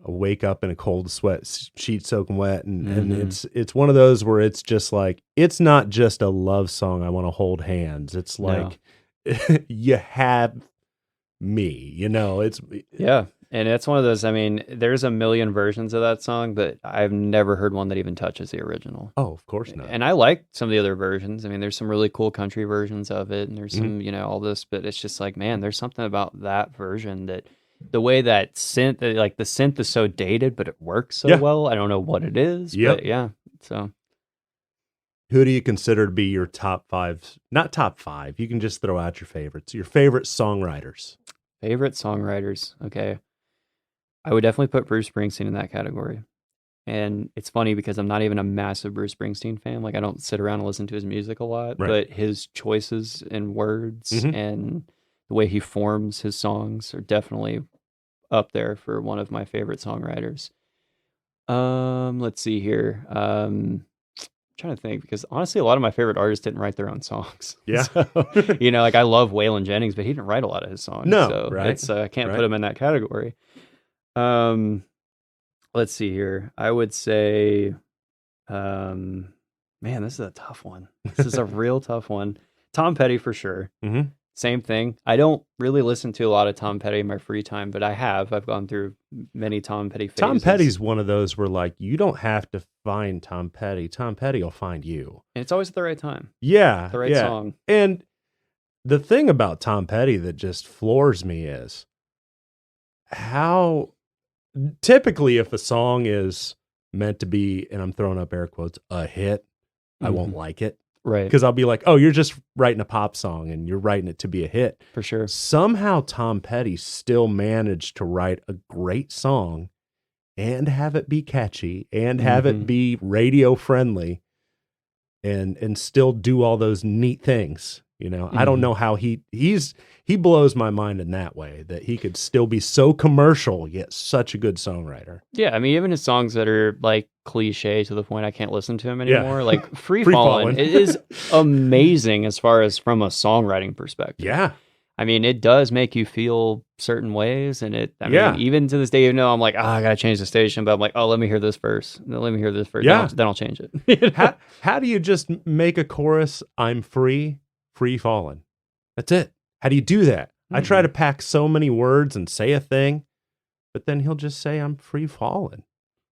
wake up in a cold sweat, sheet soaking wet, and it's one of those where it's just like, it's not just a love song I want to hold hands. It's like you have me, it's and it's one of those, I mean, there's a million versions of that song, but I've never heard one that even touches the original. Oh, of course not. And I like some of the other versions. I mean, there's some really cool country versions of it, and there's some, all this, but it's just like, man, there's something about that version that the way that synth, like the synth is so dated, but it works so well. I don't know what it is, but yeah. So who do you consider to be your top 5? Not top 5. You can just throw out your favorites. Your favorite songwriters. Favorite songwriters. Okay. I would definitely put Bruce Springsteen in that category. And it's funny because I'm not even a massive Bruce Springsteen fan. Like I don't sit around and listen to his music a lot, Right. but his choices and words Mhm. and the way he forms his songs are definitely up there for one of my favorite songwriters. Let's see here. Trying to think because honestly, a lot of my favorite artists didn't write their own songs. Yeah. So, like I love Waylon Jennings, but he didn't write a lot of his songs. No, So right, it's I can't right. put him in that category. Let's see here. I would say, man, this is a tough one. This is a real tough one. Tom Petty for sure. Mhm. Same thing. I don't really listen to a lot of Tom Petty in my free time, but I have. I've gone through many Tom Petty phases. Tom Petty's one of those where like you don't have to find Tom Petty. Tom Petty will find you. And it's always at the right time. Yeah. The right song. And the thing about Tom Petty that just floors me is how typically if a song is meant to be, and I'm throwing up air quotes, a hit, I won't like it. Right. Because I'll be like, oh, you're just writing a pop song and you're writing it to be a hit. For sure. Somehow Tom Petty still managed to write a great song and have it be catchy and have it be radio friendly and still do all those neat things. I don't know how he blows my mind in that way, that he could still be so commercial yet such a good songwriter. Yeah, I mean, even his songs that are like cliche to the point I can't listen to him anymore, Yeah. like Free Free Fallin', Fallin'. it is amazing as far as from a songwriting perspective. Yeah. I mean, it does make you feel certain ways, and I Yeah. mean, even to this day, I'm like, I gotta change the station, but I'm like, oh, let me hear this verse. Let me hear this verse. Yeah. Then I'll change it. How do you just make a chorus, I'm free fallin'? That's it. How do you do that? I try to pack so many words and say a thing, but then he'll just say, I'm free fallin'.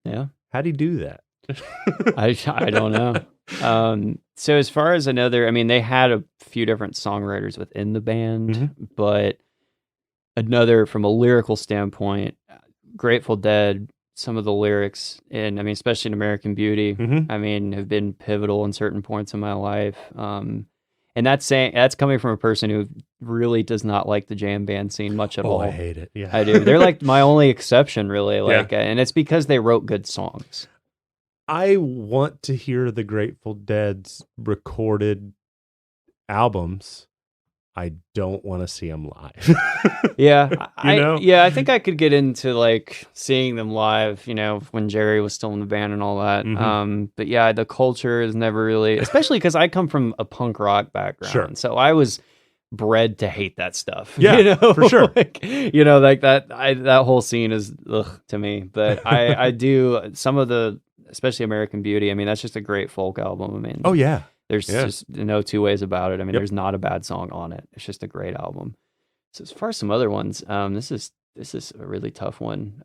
Yeah. How do you do that? I don't know. So as far as another, I mean, they had a few different songwriters within the band, but another from a lyrical standpoint, Grateful Dead, some of the lyrics, and I mean, especially in American Beauty, I mean, have been pivotal in certain points in my life. And that's coming from a person who really does not like the jam band scene much at all. I hate it. Yeah, I do. They're like my only exception, really. And it's because they wrote good songs. I want to hear the Grateful Dead's recorded albums. I don't want to see them live. Yeah, I think I could get into like seeing them live, when Jerry was still in the band and all that. But yeah, the culture is never really, especially because I come from a punk rock background, Sure. so I was bred to hate that stuff. Yeah, for sure. Like, like that whole scene is ugh to me. But I do some of the, especially American Beauty. I mean, that's just a great folk album. I mean, Oh yeah. there's just no two ways about it. I mean, there's not a bad song on it. It's just a great album. So as far as some other ones, this is a really tough one.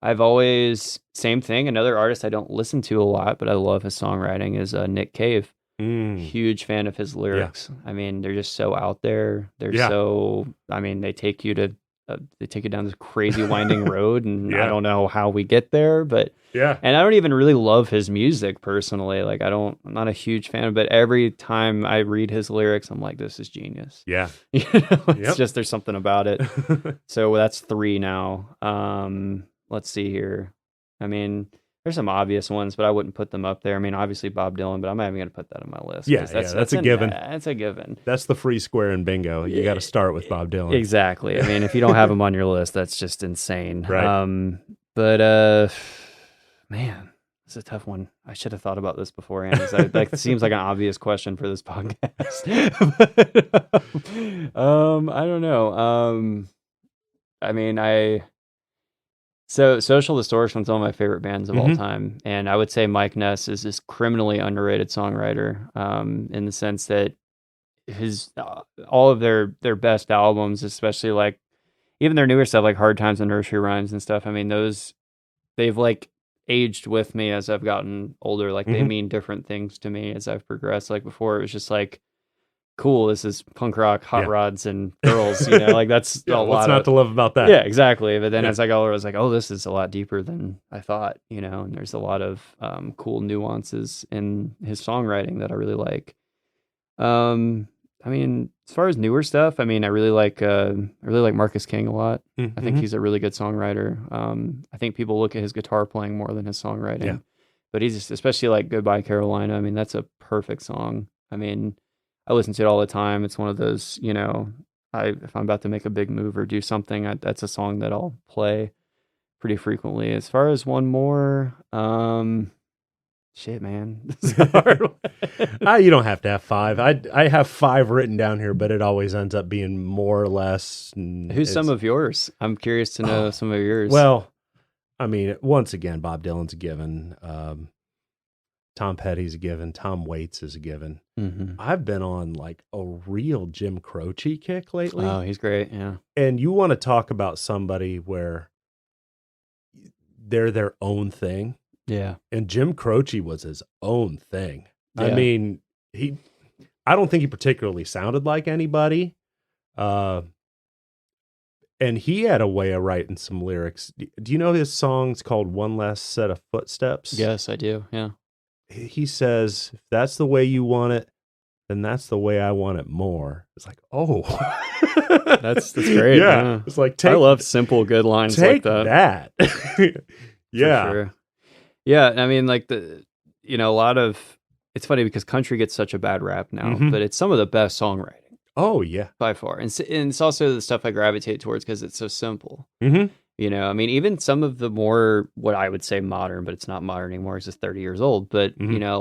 I've always, same thing. Another artist I don't listen to a lot, but I love his songwriting is Nick Cave. Huge fan of his lyrics. I mean, they're just so out there. They're so, I mean, they take you down this crazy winding road, and I don't know how we get there, but and I don't even really love his music personally. Like I'm not a huge fan, but every time I read his lyrics, I'm like, this is genius. Yeah. It's just, there's something about it. So that's 3 now. Let's see here. I mean, there's some obvious ones, but I wouldn't put them up there. I mean, obviously Bob Dylan, but I'm not even going to put that on my list. Yeah, that's a given. That's a given. That's the free square in bingo. You got to start with Bob Dylan. Exactly. I mean, if you don't have him on your list, that's just insane. Right. But man, it's a tough one. I should have thought about this beforehand. It seems like an obvious question for this podcast. But, I don't know. I mean, So Social Distortion's one of my favorite bands of all time, and I would say Mike Ness is this criminally underrated songwriter, in the sense that his all of their best albums, especially like even their newer stuff like Hard Times and Nursery Rhymes and stuff. I mean, they've like aged with me as I've gotten older. Like they mean different things to me as I've progressed. Like before, it was just like, cool, this is punk rock, hot rods, and girls, like that's a lot. What's not to love about that? Yeah, exactly. But then as I got older, I was like, oh, this is a lot deeper than I thought, and there's a lot of cool nuances in his songwriting that I really like. I mean, as far as newer stuff, I mean, I really like Marcus King a lot. I think he's a really good songwriter. I think people look at his guitar playing more than his songwriting. Yeah. But he's just, especially like Goodbye Carolina. I mean, that's a perfect song. I mean, I listen to it all the time. It's one of those, you know, if I'm about to make a big move or do something, that's a song that I'll play pretty frequently. As far as one more, shit, man. This is a hard one. You don't have to have 5. I have 5 written down here, but it always ends up being more or less. Who's some of yours? I'm curious to know some of yours. Well, I mean, once again, Bob Dylan's a given. Tom Petty's a given. Tom Waits is a given. I've been on like a real Jim Croce kick lately. Oh, he's great. Yeah. And you want to talk about somebody where they're their own thing. Yeah. And Jim Croce was his own thing. Yeah. I mean, I don't think he particularly sounded like anybody. And he had a way of writing some lyrics. Do you know his song's called One Last Set of Footsteps? Yes, I do. Yeah. He says, if that's the way you want it, then that's the way I want it more. It's like, oh. That's great. Yeah. It's like, I love simple, good lines like that. Yeah. For sure. Yeah. I mean, like a lot of, it's funny because country gets such a bad rap now, but it's some of the best songwriting. Oh, yeah. By far. And it's also the stuff I gravitate towards because it's so simple. Mm-hmm. You know, I mean, even some of the more, what I would say modern, but it's not modern anymore, it's just 30 years old. But, you know,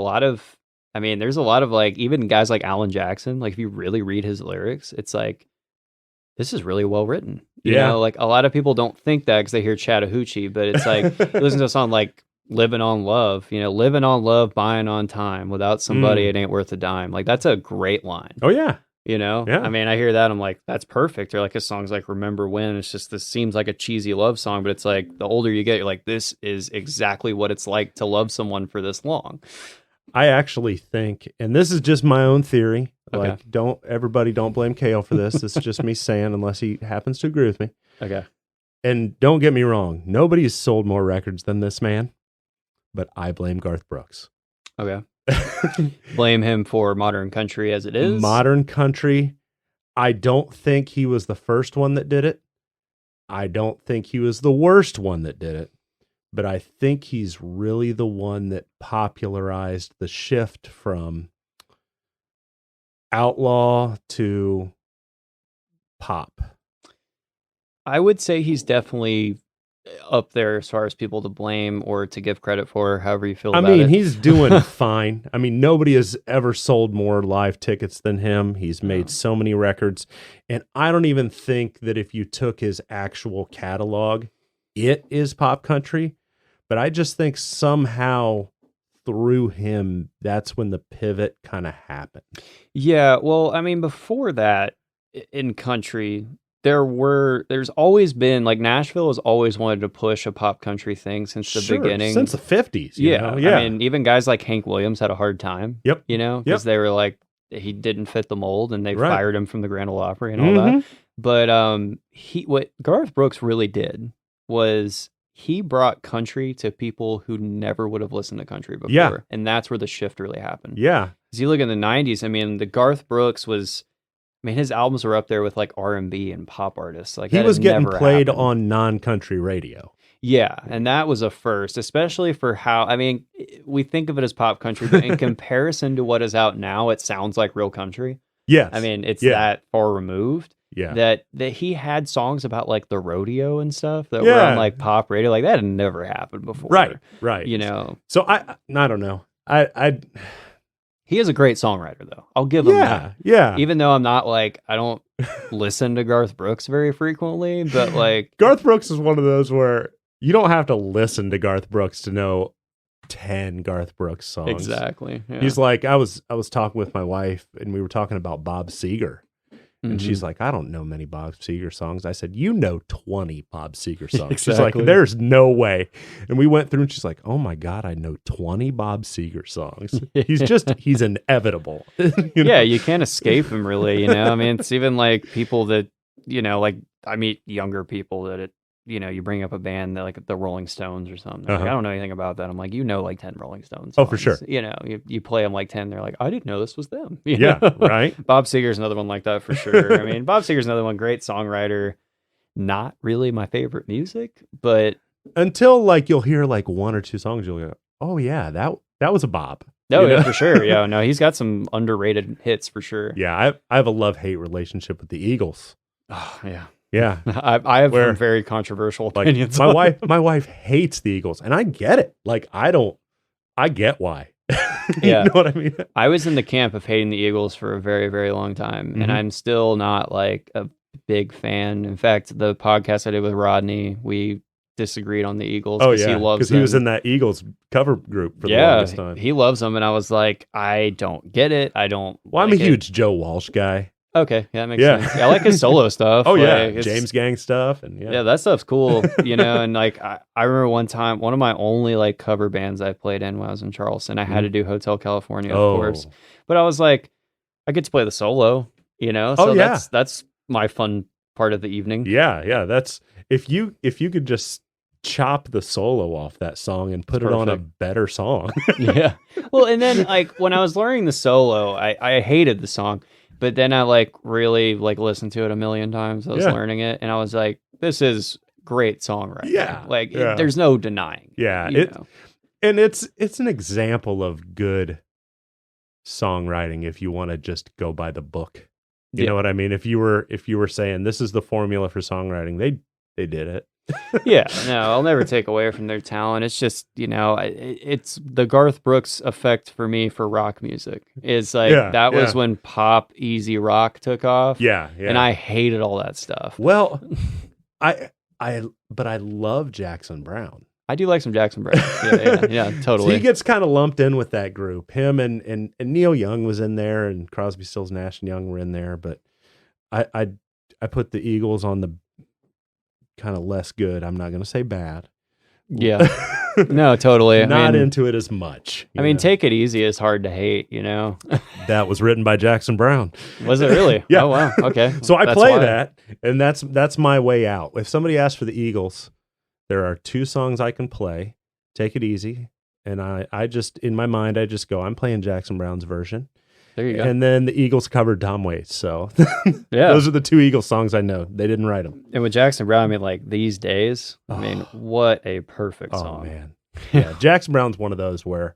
there's a lot of like, even guys like Alan Jackson, like if you really read his lyrics, it's like, this is really well written. You know, like a lot of people don't think that because they hear Chattahoochee, but it's like, you listen to a song like Living on Love, living on love, buying on time. Without somebody, it ain't worth a dime. Like that's a great line. Oh, yeah. Yeah. I mean, I hear that, I'm like, that's perfect. Or like his songs like Remember When, it's just, this seems like a cheesy love song, but it's like the older you get, you're like, this is exactly what it's like to love someone for this long. I actually think, and this is just my own theory, Okay. like don't blame Kael for this. This is just me saying, unless he happens to agree with me. Okay. And don't get me wrong, nobody has sold more records than this man, but I blame Garth Brooks. Okay. Blame him for modern country as it is. Modern country. I don't think he was the first one that did it. I don't think he was the worst one that did it. But I think he's really the one that popularized the shift from outlaw to pop. I would say he's definitely up there as far as people to blame or to give credit for, however you feel about it. I mean, he's doing fine. I mean, nobody has ever sold more live tickets than him. He's made so many records. And I don't even think that if you took his actual catalog, it is pop country. But I just think somehow through him, that's when the pivot kind of happened. Yeah, well, I mean, before that, in country, there's always been, like, Nashville has always wanted to push a pop country thing since the beginning. Since the 50s. Yeah. Yeah. I mean, even guys like Hank Williams had a hard time. Yep. Because they were like, he didn't fit the mold and they fired him from the Grand Ole Opry and all that. But what Garth Brooks really did was he brought country to people who never would have listened to country before. Yeah. And that's where the shift really happened. Yeah. As you look in the 90s, I mean, the Garth Brooks was, I mean, his albums were up there with like R&B and pop artists. Like he was getting played happened on non-country radio. Yeah, and that was a first, especially for how, I mean, we think of it as pop country, but in comparison to what is out now, it sounds like real country. Yes. I mean, it's that far removed. Yeah. That he had songs about like the rodeo and stuff that were on like pop radio. Like that had never happened before. Right. You know. So I don't know. He is a great songwriter though. I'll give him that. Yeah. Even though I'm not like, I don't listen to Garth Brooks very frequently, but like Garth Brooks is one of those where you don't have to listen to Garth Brooks to know 10 Garth Brooks songs. Exactly. Yeah. He's like, I was talking with my wife and we were talking about Bob Seger. And she's like, I don't know many Bob Seger songs. I said, you know 20 Bob Seger songs. Exactly. She's like, there's no way. And we went through and she's like, oh my God, I know 20 Bob Seger songs. He's inevitable. Yeah, you can't escape him really, you know? I mean, it's even like people that, you know, like I meet younger people that you bring up a band that, like the Rolling Stones or something. They're like, I don't know anything about that. I'm like, like 10 Rolling Stones songs. Oh, for sure. You play them like 10. They're like, I didn't know this was them. Right. Bob Seger's another one like that for sure. I mean, Bob Seger's another one, great songwriter. Not really my favorite music, but until like you'll hear like one or two songs, you'll go, oh yeah, that was a Bob. No, yeah, for sure. Yeah, no, he's got some underrated hits for sure. Yeah, I have a love-hate relationship with the Eagles. Oh, yeah. Yeah. I have some very controversial opinions. My wife hates the Eagles, and I get it. Like, I get why. You know what I mean? I was in the camp of hating the Eagles for a very, very long time, and I'm still not like a big fan. In fact, the podcast I did with Rodney, we disagreed on the Eagles because he loves them. Because he was in that Eagles cover group for the longest time. He loves them, and I was like, I don't get it. I don't. Well, I'm a huge Joe Walsh guy. Okay, yeah, that makes sense. I like his solo stuff. Oh yeah, James Gang stuff, and that stuff's cool. And like I remember one time, one of my only like cover bands I played in when I was in Charleston, I had to do Hotel California, of course, but I was like, I get to play the solo, so that's my fun part of the evening. Yeah, that's if you could just chop the solo off that song and put it on a better song. Yeah. Well, and then like when I was learning the solo, I hated the song, but then I like really like listened to it a million times. I was learning it, and I was like, this is great songwriting. Yeah. Like there's no denying. Yeah. And it's an example of good songwriting if you want to just go by the book. You know what I mean? If you were saying this is the formula for songwriting, they did it. Yeah, no, I'll never take away from their talent. It's just, it's the Garth Brooks effect for me for rock music. It's like that was when pop easy rock took off. Yeah. And I hated all that stuff. Well, but I love Jackson Browne. I do like some Jackson Browne. Yeah, totally. So he gets kind of lumped in with that group. Him and Neil Young was in there, and Crosby, Stills, Nash and Young were in there. But I put the Eagles on the kind of less good. I'm not going to say bad. Yeah. No, totally. Not into it as much. I mean, Take It Easy is hard to hate, That was written by Jackson Browne. Was it really? Yeah. Oh, wow. Okay. So I play that, and that's my way out. If somebody asks for the Eagles, there are two songs I can play, Take It Easy, and I just, in my mind, I just go, I'm playing Jackson Browne's version. There you go. And then the Eagles covered Tom Waits, so those are the two Eagles songs I know. They didn't write them. And with Jackson Browne, I mean, like These Days, I mean, what a perfect song. Oh, man. Yeah, Jackson Browne's one of those where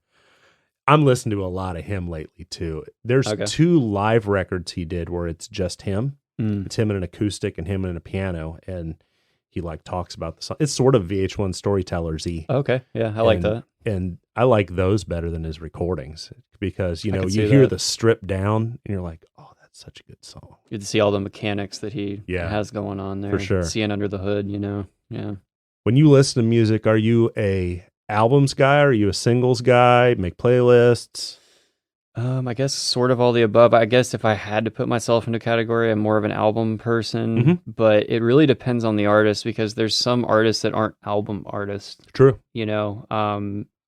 I'm listening to a lot of him lately, too. There's two live records he did where it's just him. It's him and an acoustic and him and a piano, and he like talks about the song. It's sort of VH1 Storytellers-y. Okay, yeah, I like that. And I like those better than his recordings because, you hear the stripped down and you're like, oh, that's such a good song. Good to see all the mechanics that he has going on there. For sure. Seeing under the hood, Yeah. When you listen to music, are you a albums guy? Are you a singles guy? Make playlists? I guess sort of all the above. I guess if I had to put myself into a category, I'm more of an album person, but it really depends on the artist because there's some artists that aren't album artists. True.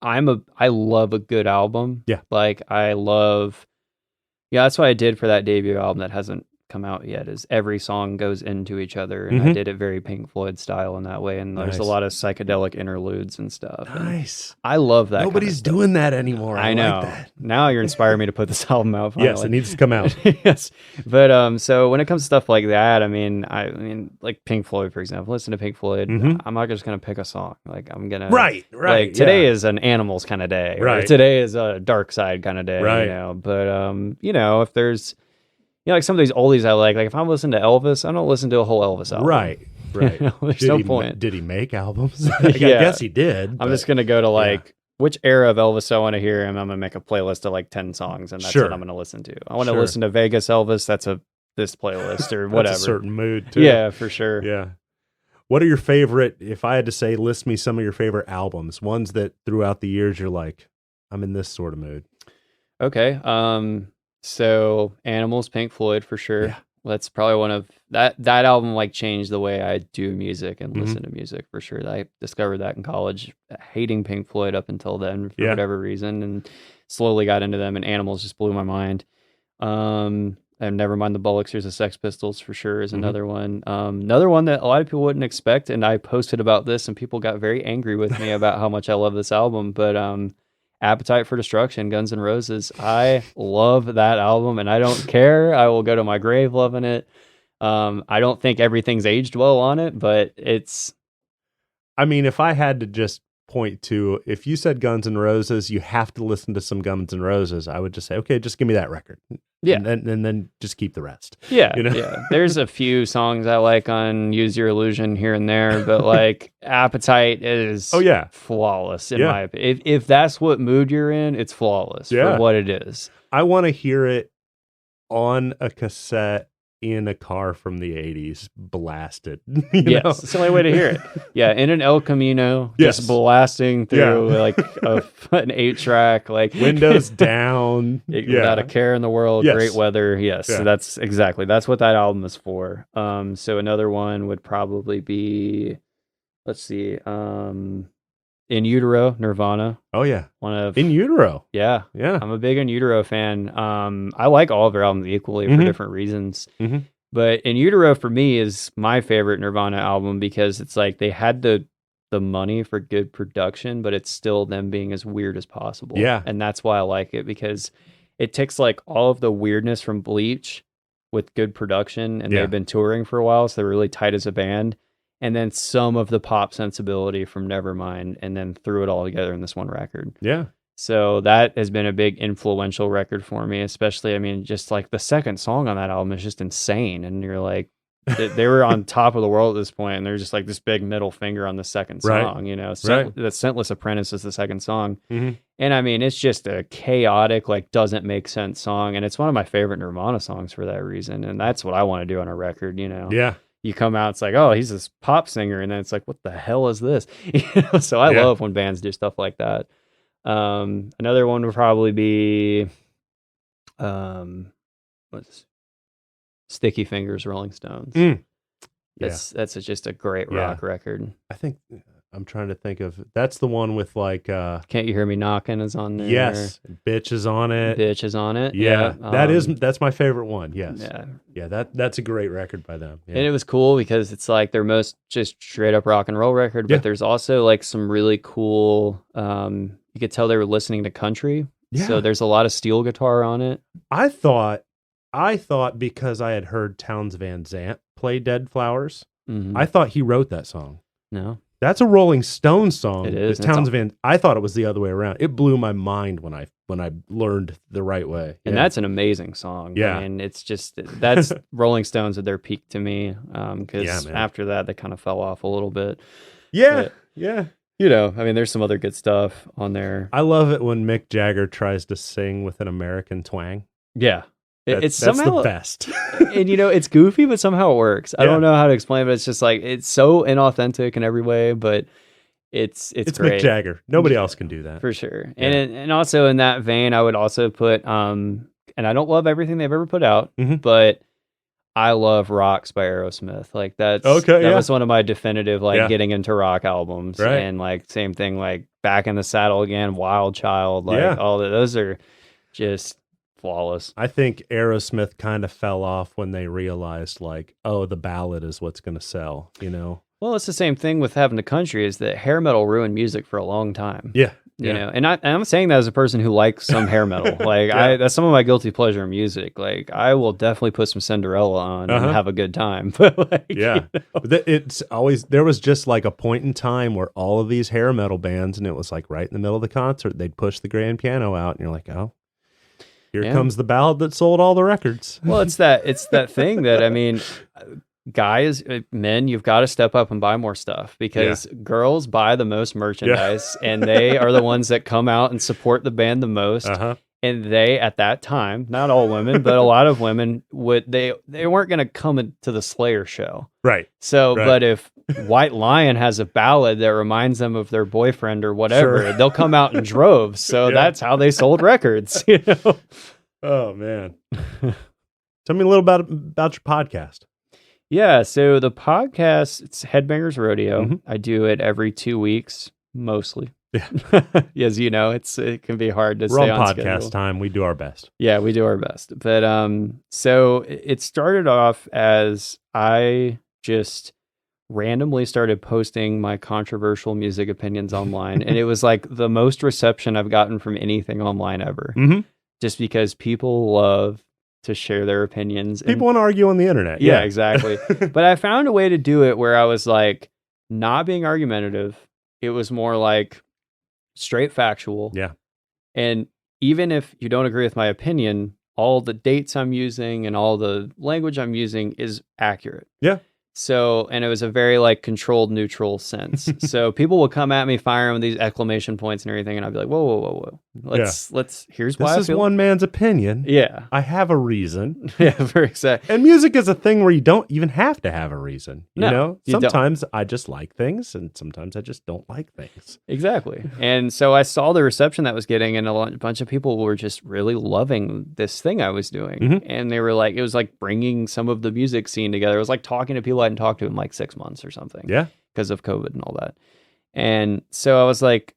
I love a good album. Yeah. Like that's what I did for that debut album that hasn't come out yet is every song goes into each other, and I did it very Pink Floyd style in that way, and there's a lot of psychedelic interludes and stuff. Nice. And I love that. Nobody's doing that anymore. I know. Like that. Now you're inspiring me to put this album out finally. Yes, it needs to come out. Yes. But so when it comes to stuff like that, I mean like Pink Floyd, for example, listen to Pink Floyd. I'm not just gonna pick a song. Like I'm gonna Right. Like today is an Animals kind of day. Right. Or today is a Dark Side kind of day. Right. But if there's like some of these oldies I like if I'm listening to Elvis, I don't listen to a whole Elvis album. Right. There's no point. Did he make albums? I guess he did. I'm just going to go to which era of Elvis I want to hear, and I'm going to make a playlist of like 10 songs, and that's what I'm going to listen to. I want to listen to Vegas Elvis, that's this playlist or whatever. That's a certain mood too. Yeah, for sure. Yeah. What are your favorite, if I had to say, list me some of your favorite albums, ones that throughout the years you're like, I'm in this sort of mood? Okay. So Animals, Pink Floyd for sure. Yeah. That's probably one of that album changed the way I do music and listen to music for sure. I discovered that in college, hating Pink Floyd up until then for whatever reason, and slowly got into them, and Animals just blew my mind. And Never Mind the Bollocks, Here's the Sex Pistols for sure is another one. Another one that a lot of people wouldn't expect, and I posted about this, and people got very angry with me about how much I love this album, but Appetite for Destruction, Guns N' Roses. I love that album, and I don't care. I will go to my grave loving it. I don't think everything's aged well on it, but it's... I mean, if I had to just point to, if you said Guns N' Roses, you have to listen to some Guns N' Roses, I would just say, okay, just give me that record. Yeah. And then just keep the rest. Yeah. You know? Yeah. There's a few songs I like on Use Your Illusion here and there, but like Appetite is flawless in my opinion. If that's what mood you're in, it's flawless for what it is. I want to hear it on a cassette in a car from the 80s, blasted. Yes, it's the only way to hear it. Yeah, in an El Camino, just blasting through like an 8-track, like windows down, without a care in the world, great weather. Yes, so that's what that album is for. So another one would probably be, let's see, In Utero, Nirvana. Oh yeah, one of In Utero. Yeah. I'm a big In Utero fan. I like all of their albums equally for different reasons. But In Utero for me is my favorite Nirvana album because it's like they had the money for good production, but it's still them being as weird as possible. Yeah, and that's why I like it, because it takes like all of the weirdness from Bleach with good production, and they've been touring for a while, so they're really tight as a band. And then some of the pop sensibility from Nevermind, and then threw it all together in this one record. Yeah. So that has been a big influential record for me, especially, I mean, just like the second song on that album is just insane. And you're like, they were on top of the world at this point, and they're just like this big middle finger on the second song, you know. The Scentless Apprentice is the second song. And I mean, it's just a chaotic, like, doesn't make sense song. And it's one of my favorite Nirvana songs for that reason. And that's what I want to do on a record, you know. Yeah. You come out, it's like, oh, he's this pop singer, and then it's like, what the hell is this? You know? So I love when bands do stuff like that. Another one would probably be, Sticky Fingers, Rolling Stones. That's just a great rock record. I think I'm trying to think of, that's the one with like Can't You Hear Me Knocking is on there. Yes, Bitch is on it. Yeah. That's my favorite one. Yes. That's a great record by them. And it was cool because it's like their most just straight up rock and roll record, but there's also like some really cool, you could tell they were listening to country. So there's a lot of steel guitar on it. I thought because I had heard Townes Van Zandt play Dead Flowers, I thought he wrote that song. No. That's a Rolling Stones song. It is. I thought it was the other way around. It blew my mind when I learned the right way. And that's an amazing song. Yeah. I mean, it's just, that's Rolling Stones at their peak to me. Because after that, they kind of fell off a little bit. Yeah. But, you know, I mean, there's some other good stuff on there. I love it when Mick Jagger tries to sing with an American twang. Yeah. That's somehow the best. And, you know, it's goofy, but somehow it works. I don't know how to explain it, but it's just like, it's so inauthentic in every way, but it's great. Mick Jagger. Nobody else can do that. For sure. Yeah. And also in that vein, I would also put, and I don't love everything they've ever put out, but I love Rocks by Aerosmith. Like that was one of my definitive, like getting into rock albums. Right. And like, same thing, like Back in the Saddle Again, Wild Child, like all that. Those are just flawless. I think Aerosmith kind of fell off when they realized, like, oh, the ballad is what's going to sell, you know? Well, it's the same thing with having the country, is that hair metal ruined music for a long time. Yeah. You know, and I'm saying that as a person who likes some hair metal. Like, that's some of my guilty pleasure music. Like, I will definitely put some Cinderella on and have a good time. But like, you know. It's always, there was just like a point in time where all of these hair metal bands, and it was like right in the middle of the concert, they'd push the grand piano out, and you're like, oh, here comes the ballad that sold all the records. Well, it's that thing that, I mean, guys, men, you've got to step up and buy more stuff, because girls buy the most merchandise and they are the ones that come out and support the band the most. And they, at that time, not all women, but a lot of women they weren't going to come to the Slayer show. Right. So, but if White Lion has a ballad that reminds them of their boyfriend or whatever, they'll come out in droves. So that's how they sold records, you know? Oh, man. Tell me a little about your podcast. Yeah, so the podcast, it's Headbangers Rodeo. I do it every 2 weeks, mostly. As you know, it can be hard to We're stay on on podcast schedule. time. We do our best. Yeah, we do our best. But so it started off as I just randomly started posting my controversial music opinions online, and it was like the most reception I've gotten from anything online ever. Mm-hmm. Just because people love to share their opinions. People want to argue on the internet. Yeah, exactly. But I found a way to do it where I was like not being argumentative. It was more like straight factual. Yeah. And even if you don't agree with my opinion, all the dates I'm using and all the language I'm using is accurate. Yeah. So, and it was a very like controlled neutral sense. So people will come at me firing with these exclamation points and everything. And I'd be like, whoa. Here's why this is one man's opinion. Yeah. I have a reason. Yeah, very exact. And music is a thing where you don't even have to have a reason. You No, know, you don't. sometimes I just like things and sometimes I just don't like things. Exactly. And so I saw the reception that was getting, and a bunch of people were just really loving this thing I was doing. Mm-hmm. And they were like, it was like bringing some of the music scene together. It was like talking to people I hadn't talked to in like 6 months or something. Yeah. Because of COVID and all that. And so I was like,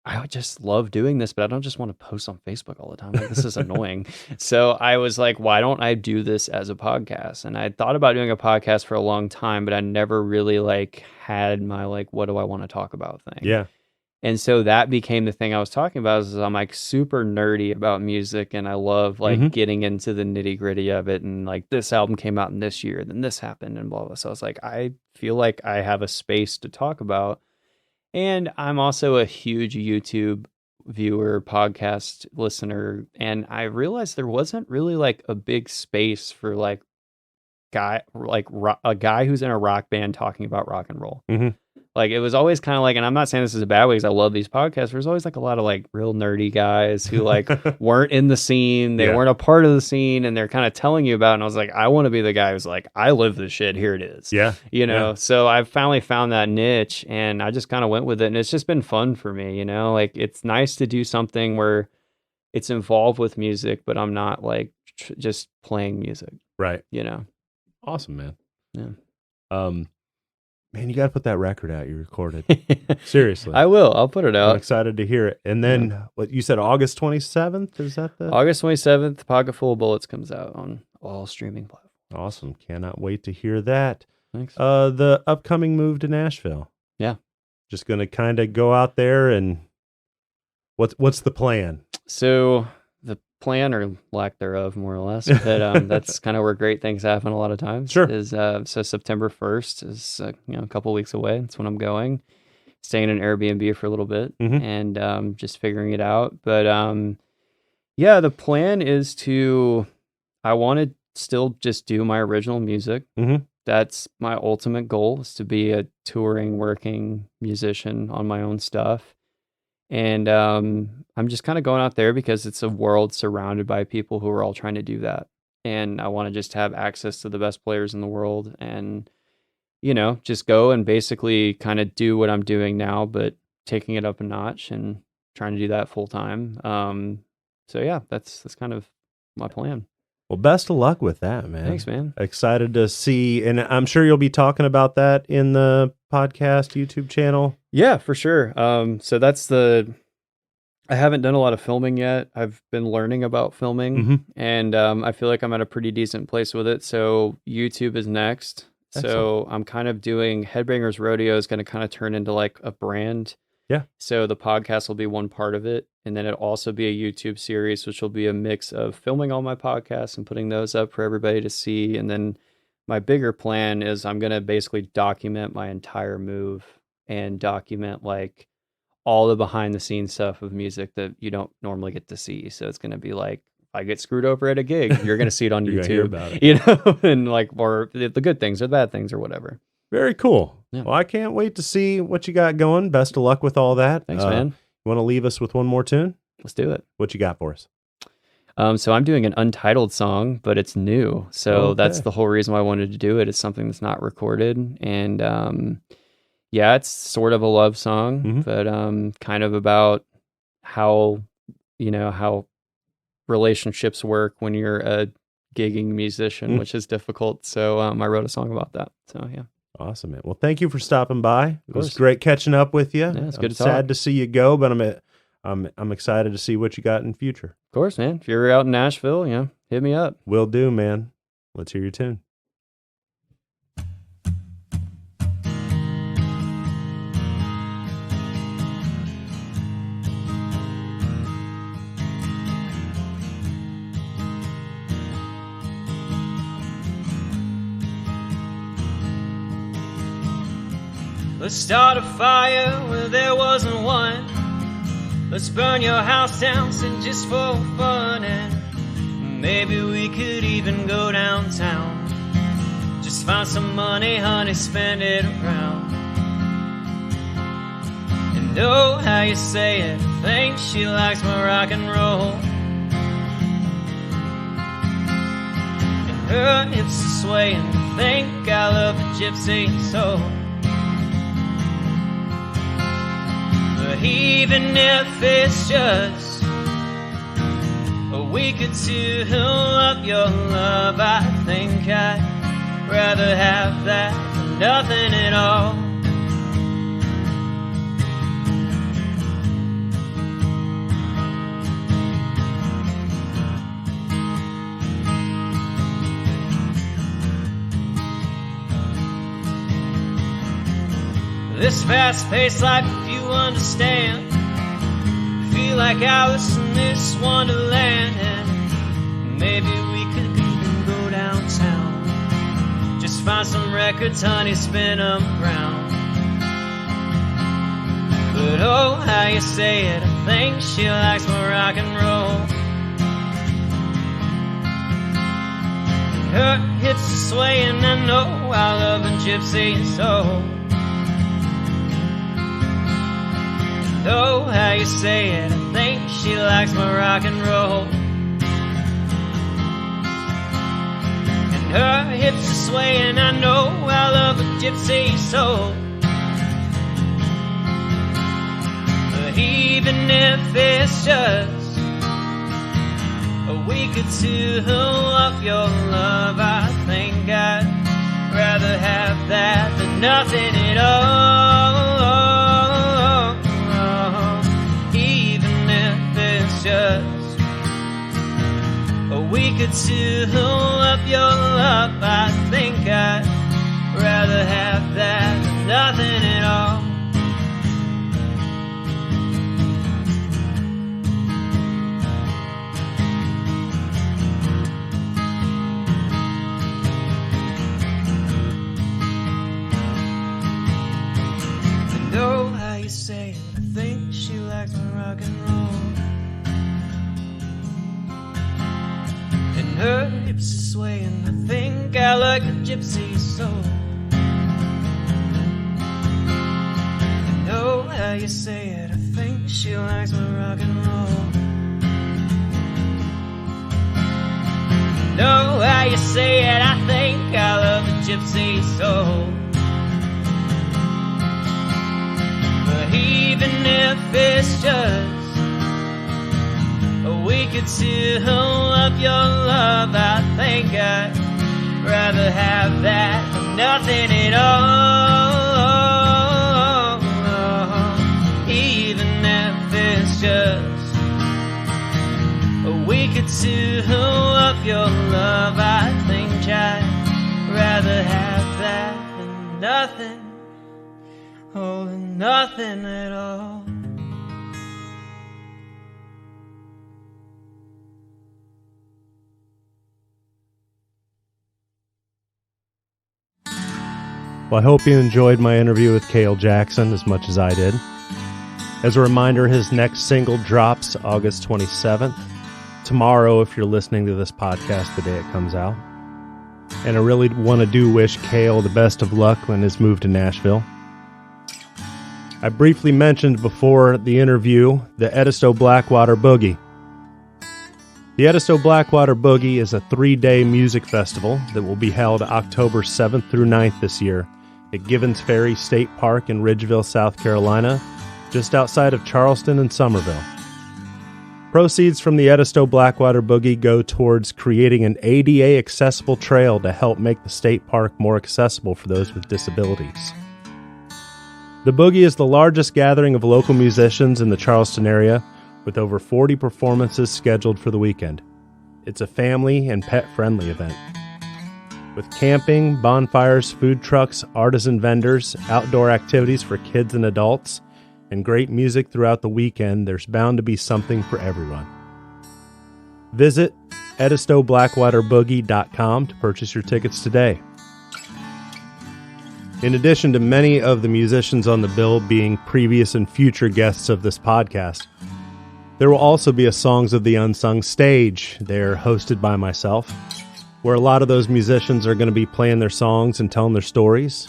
I would just love doing this, but I don't just want to post on Facebook all the time. Like, this is annoying. So I was like, why don't I do this as a podcast? And I thought about doing a podcast for a long time, but I never really like had my like, what do I want to talk about thing. Yeah. And so that became the thing I was talking about is I'm like super nerdy about music, and I love like getting into the nitty gritty of it. And like this album came out in this year, then this happened and blah, blah. So I was like, I feel like I have a space to talk about. And I'm also a huge YouTube viewer, podcast listener. And I realized there wasn't really like a big space for like a guy who's in a rock band talking about rock and roll. Mm-hmm. Like it was always kind of like, and I'm not saying this is a bad way because I love these podcasts. There's always like a lot of like real nerdy guys who like weren't in the scene. They weren't a part of the scene, and they're kind of telling you about it. And I was like, I want to be the guy who's like, I live this shit. Here it is. Yeah. You know? Yeah. So I finally found that niche, and I just kind of went with it. And it's just been fun for me, you know, like it's nice to do something where it's involved with music, but I'm not like just playing music. Right. You know? Awesome, man. Yeah. Man, you got to put that record out you recorded. Seriously. I will. I'll put it out. I'm excited to hear it. And then what you said, August 27th? Is that the August 27th, Pocket Full of Bullets comes out on all streaming platforms. Awesome. Cannot wait to hear that. Thanks. The upcoming move to Nashville. Yeah. Just going to kind of go out there, and what's the plan? So the plan, or lack thereof, more or less, but that's kind of where great things happen a lot of times. Sure. Is so September 1st is a couple weeks away. That's when I'm going. Staying in an Airbnb for a little bit and just figuring it out. But yeah, the plan is I want to still just do my original music. Mm-hmm. That's my ultimate goal, is to be a touring, working musician on my own stuff. And I'm just kind of going out there because it's a world surrounded by people who are all trying to do that. And I want to just have access to the best players in the world and, you know, just go and basically kind of do what I'm doing now, but taking it up a notch and trying to do that full time. So yeah, that's kind of my plan. Well, best of luck with that, man. Thanks, man. Excited to see, and I'm sure you'll be talking about that in the podcast YouTube channel. Yeah, for sure. So I haven't done a lot of filming yet. I've been learning about filming, and I feel like I'm at a pretty decent place with it. So YouTube is next. Excellent. So I'm kind of doing Headbangers Rodeo is going to kind of turn into like a brand. Yeah. So the podcast will be one part of it. And then it'll also be a YouTube series, which will be a mix of filming all my podcasts and putting those up for everybody to see. And then my bigger plan is I'm going to basically document my entire move and document like all the behind the scenes stuff of music that you don't normally get to see. So it's going to be like, if I get screwed over at a gig, you're going to see it on You're gonna hear YouTube, about it. you know, and like, or the good things or the bad things or whatever. Very cool. Yeah. Well, I can't wait to see what you got going. Best of luck with all that. Thanks, man. You want to leave us with one more tune? Let's do it. What you got for us? So I'm doing an untitled song, but it's new. So that's the whole reason why I wanted to do it. It's something that's not recorded. And yeah, it's sort of a love song, but kind of about how relationships work when you're a gigging musician, which is difficult. So I wrote a song about that. So yeah. Awesome, man. Well, thank you for stopping by. It was great catching up with you. Yeah, it's good to talk. Sad to see you go, but I'm excited to see what you got in the future. Of course, man. If you're out in Nashville, hit me up. Will do, man. Let's hear your tune. Let's start a fire where there wasn't one. Let's burn your house down, and just for fun. And maybe we could even go downtown. Just find some money, honey, spend it around. And know how you say it, I think she likes my rock and roll. And her hips are swaying, I think I love a gypsy soul. But even if it's just a week or two of your love, I think I'd rather have that than nothing at all. This fast-paced life, if you understand, feel like Alice in this wonderland. And maybe we could even go downtown. Just find some records, honey, spin them around. But oh, how you say it, I think she likes my rock and roll. Her hips are swaying, I know I love a gypsy soul. Oh, how you say it, I think she likes my rock and roll. And her hips are swaying, I know I love a gypsy soul. But even if it's just a week or two of your love, I think I'd rather have that than nothing at all. Just a week or two of your love, I think I'd rather have that than nothing at all. I know how you say it, I think she likes my rock and roll. Her hips are swaying, I think I like a gypsy soul. I know how you say it, I think she likes my rock and roll. I know how you say it, I think I love a gypsy soul. But even if it's just a week or two of your love, I think I'd rather have that than nothing at all. Even if it's just a week or two of your love, I think I'd rather have that than nothing, oh, than nothing at all. Well, I hope you enjoyed my interview with Kael Jackson as much as I did. As a reminder, his next single drops August 27th. Tomorrow, if you're listening to this podcast the day it comes out. And I really want to wish Kael the best of luck on his move to Nashville. I briefly mentioned before the interview the Edisto Blackwater Boogie. The Edisto Blackwater Boogie is a 3-day music festival that will be held October 7th through 9th this year at Givens Ferry State Park in Ridgeville, South Carolina, just outside of Charleston and Summerville. Proceeds from the Edisto Blackwater Boogie go towards creating an ADA accessible trail to help make the state park more accessible for those with disabilities. The Boogie is the largest gathering of local musicians in the Charleston area, with over 40 performances scheduled for the weekend. It's a family and pet-friendly event. With camping, bonfires, food trucks, artisan vendors, outdoor activities for kids and adults, and great music throughout the weekend, there's bound to be something for everyone. Visit EdistoBlackwaterBoogie.com to purchase your tickets today. In addition to many of the musicians on the bill being previous and future guests of this podcast, there will also be a Songs of the Unsung stage. They're hosted by myself, where a lot of those musicians are going to be playing their songs and telling their stories.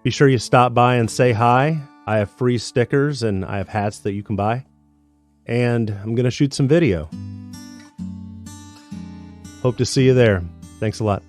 Be sure you stop by and say hi. I have free stickers and I have hats that you can buy. And I'm going to shoot some video. Hope to see you there. Thanks a lot.